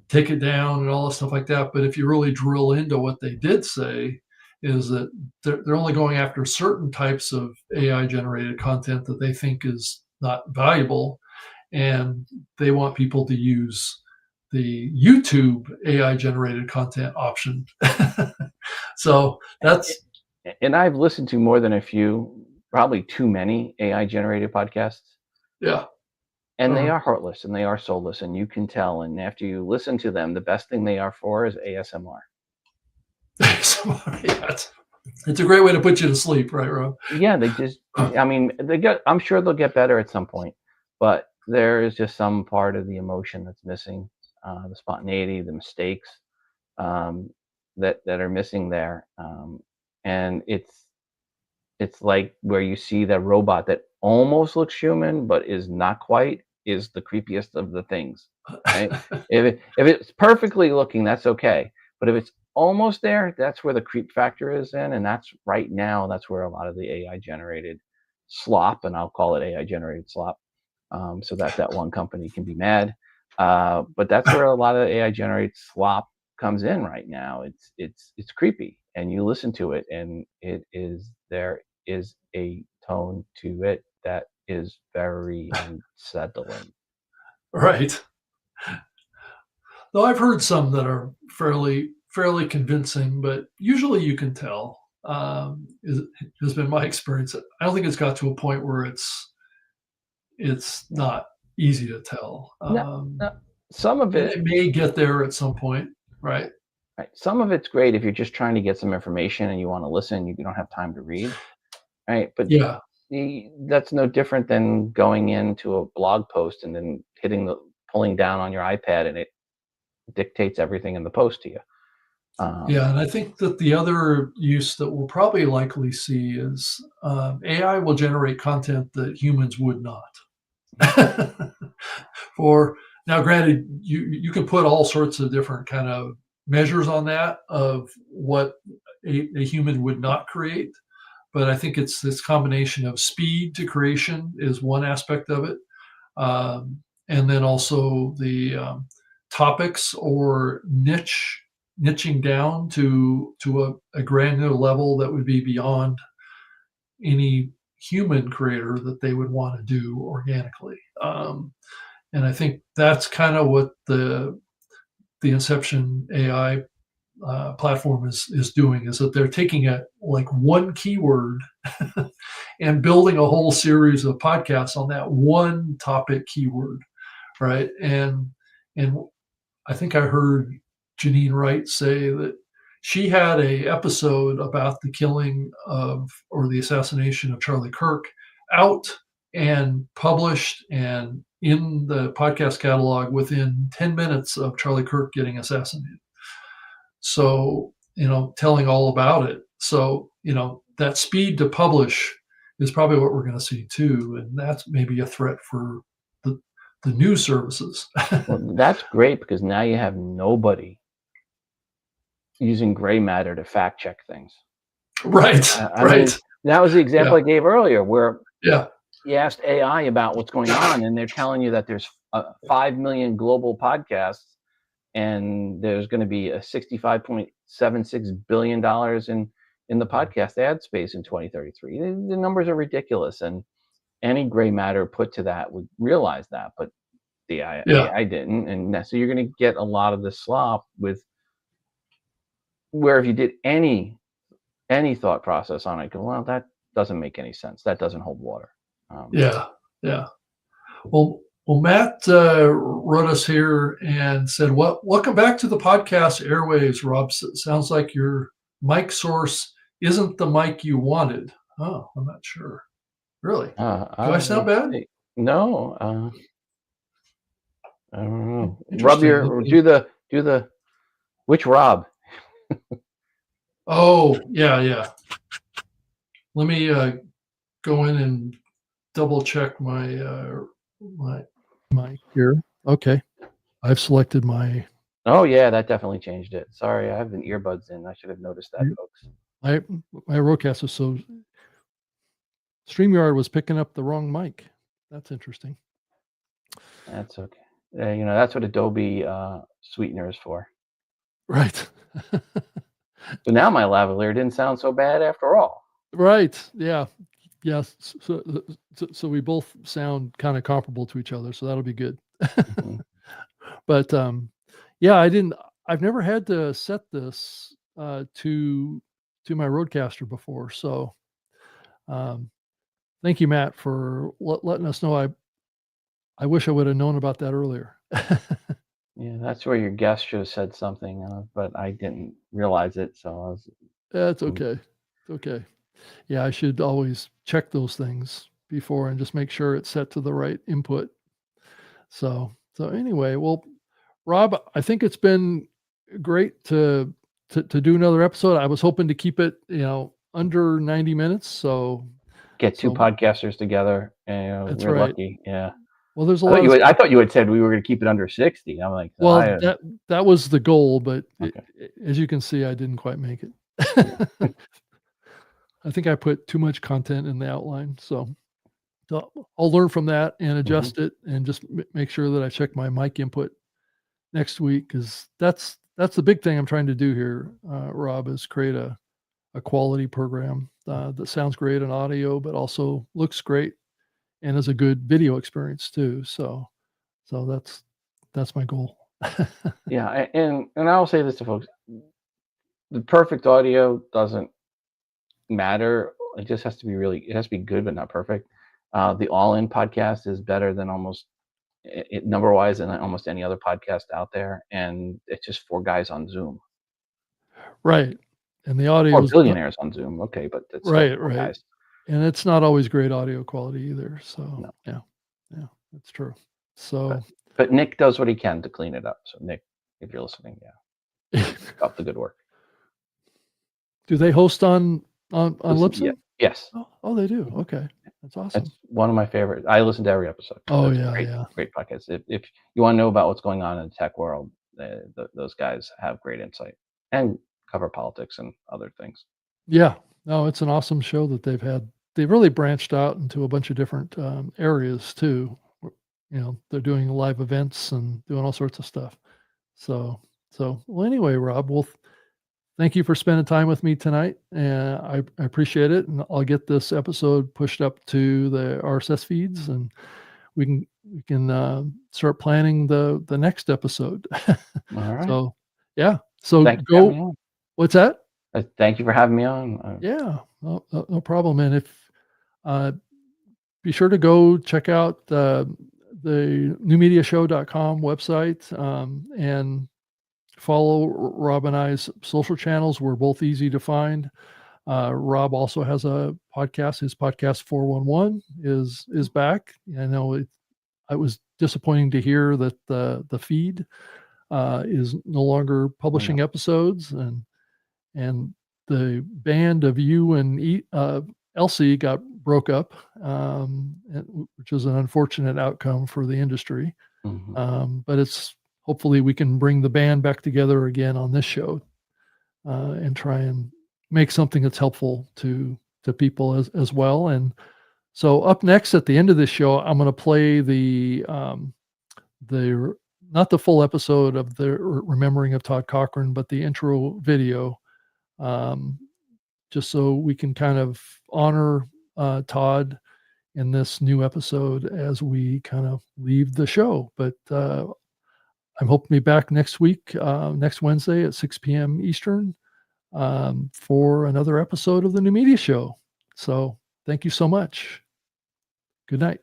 take it down and all this stuff like that. But if you really drill into what they did say, is that they're only going after certain types of AI generated content that they think is not valuable, and they want people to use the YouTube AI generated content option. So that's
And I've listened to more than a few, probably too many AI generated podcasts,
yeah.
and they
Uh-huh.
are heartless and they are soulless, and you can tell. And after you listen to them, the best thing they are for is ASMR.
So, yeah, it's a great way to put you to sleep, right, Rob?
Yeah, they just, I mean, they get, I'm sure they'll get better at some point, but there is just some part of the emotion that's missing, the spontaneity, the mistakes, um, that are missing there. And it's like where you see that robot that almost looks human but is not quite, is the creepiest of the things, right? If it's perfectly looking, that's okay, but if it's almost there, that's where the creep factor is in, and that's right now, that's where a lot of the AI generated slop, and I'll call it AI generated slop, so that that one company can be mad. But that's where a lot of AI generated slop comes in right now. It's creepy, and you listen to it, and it is there is a tone to it that is very unsettling.
Right. Though I've heard some that are fairly convincing, but usually you can tell. Is Has been my experience. I don't think it's got to a point where it's not easy to tell.
No, no, some of
And
it,
it may get there at some point, right?
Right. Some of it's great if you're just trying to get some information and you want to listen, you don't have time to read, right? But
Yeah.
that's no different than going into a blog post and then pulling down on your iPad, and it dictates everything in the post to you.
Yeah,
Um,
and I think that the other use that we'll probably likely see is AI will generate content that humans would
mhm.
not. For now, granted, you can put all sorts of different kind of measures on that of what a human would not create, but I think it's this combination of speed to creation is one aspect of it, and then also the topics or niching down to a granular level that would be beyond any human creator that they would want to do organically. And I think that's kind of what the Inception AI platform is doing, is that they're taking a like one keyword and building a whole series of podcasts on that one topic keyword, right? And I think I heard Janine Wright say that she had a episode about the killing of or the assassination of Charlie Kirk out and published and in the podcast catalog within 10 minutes of Charlie Kirk getting assassinated. So, telling all about it. So, that speed to publish is probably what we're going to see too. And that's maybe a threat for the, the news services.
well, that's great because now you have nobody using gray matter to fact check things.
Right,
I
right.
mean, that was the example
Yeah,
I gave earlier, where
yeah,
you asked AI about what's going on, and they're telling you that there's 5 million global podcasts, and there's going to be a $65.76 billion in the podcast ad space in 2033. The numbers are ridiculous, and any gray matter put to that would realize that, but the
yeah,
AI didn't, and so you're going to get a lot of this slop with where if you did any thought process on it, go, well, that doesn't make any sense. That doesn't hold water. Um,
yeah, yeah. Well, Matt wrote us here and said, Welcome back to the podcast airwaves, Rob. Sounds like your mic source isn't the mic you wanted." Oh, I'm not sure. Really? Do I
let
sound
me
bad?
see. No, I don't know. Rub
Interesting.
your do the which Rob?
Oh, yeah, yeah. Let me go in and double check my mic here. Okay, I've selected my
Oh yeah, that definitely changed it. Sorry, I have an earbuds in. I should have noticed that, folks.
my my Rodecaster. So StreamYard was picking up the wrong mic. That's interesting.
That's okay. That's what Adobe Sweetener is for.
Right.
So now my lavalier didn't sound so bad after all.
Right. Yeah. Yes. So we both sound kind of comparable to each other, so that'll be good.
Mhm.
But yeah, I've never had to set this to my Rodecaster before. So um, thank you, Matt, for letting us know. I wish I would have known about that earlier.
Yeah, that's where your guest should have said something, but I didn't realize it. So I was.
That's
um,
okay. It's okay. Yeah, I should always check those things before and just make sure it's set to the right input. So anyway, well, Rob, I think it's been great to do another episode. I was hoping to keep it, under 90 minutes.
Get two
So
podcasters together, and
that's
we're
right.
lucky. Yeah,
Well, there's a
I thought
lot
you
of
would. I
stuff.
thought you had said we were going to keep it under 60. I'm like,
Well, that was the goal, but
okay.
as you can see, I didn't quite make it.
Yeah.
I think I put too much content in the outline. So I'll learn from that and
Mhm.
adjust it and just make sure that I check my mic input next week, because that's the big thing I'm trying to do here, Rob, is create a quality program that sounds great in audio, but also looks great and is a good video experience too. So that's my goal.
Yeah, and I will say this to folks: the perfect audio doesn't matter. It just has to be it has to be good, but not perfect. The All In podcast is better than almost number wise than almost any other podcast out there, and it's just four guys on Zoom.
Right. And the audio
Or
is not
billionaires on Zoom, okay, but it's still
right,
4
right.
guys.
And it's not always great audio quality either. So
No,
yeah, yeah, that's true.
but
So
but Nick does what he can to clean it up. So Nick, if you're listening, yeah, keep up the good work.
do they host on
Listen, yeah,
Libsyn?
yes.
Oh, they do.
Mhm.
Okay. That's awesome.
That's one of my favorite. I listen to every episode.
Oh,
That's a
yeah,
great,
yeah.
great podcast. If you wanna know about what's going on in the tech world, those guys have great insight and cover politics and other things.
Yeah. No, it's an awesome show that they've had. They've really branched out into a bunch of different, areas too. They're doing live events and doing all sorts of stuff. So well, anyway, Rob, well, thank you for spending time with me tonight, and I appreciate it, and I'll get this episode pushed up to the RSS feeds, and we can start planning the next episode.
Alright.
So, yeah. So
Thank you for having
go
me on.
what's that?
Thank you for having me on.
Yeah. No problem, and if uh, be sure to go check out the newmediashow.com website, and follow Rob and I's social channels. We're both easy to find. Rob also has a podcast. His podcast 411 is back. I know it was disappointing to hear that the feed is no longer
I know.
publishing episodes, and the band of you and Elsie got broke up, which is an unfortunate outcome for the industry.
Mhm.
But it's hopefully we can bring the band back together again on this show, and try and make something that's helpful to people as well. And so up next at the end of this show, I'm going to play the not the full episode of the remembering of Todd Cochran, but the intro video, um, just so we can kind of honor Todd in this new episode as we kind of leave the show. But I'm hoping to be back next week, next Wednesday at 6 p.m. Eastern, for another episode of the New Media Show. So thank you so much. Good night.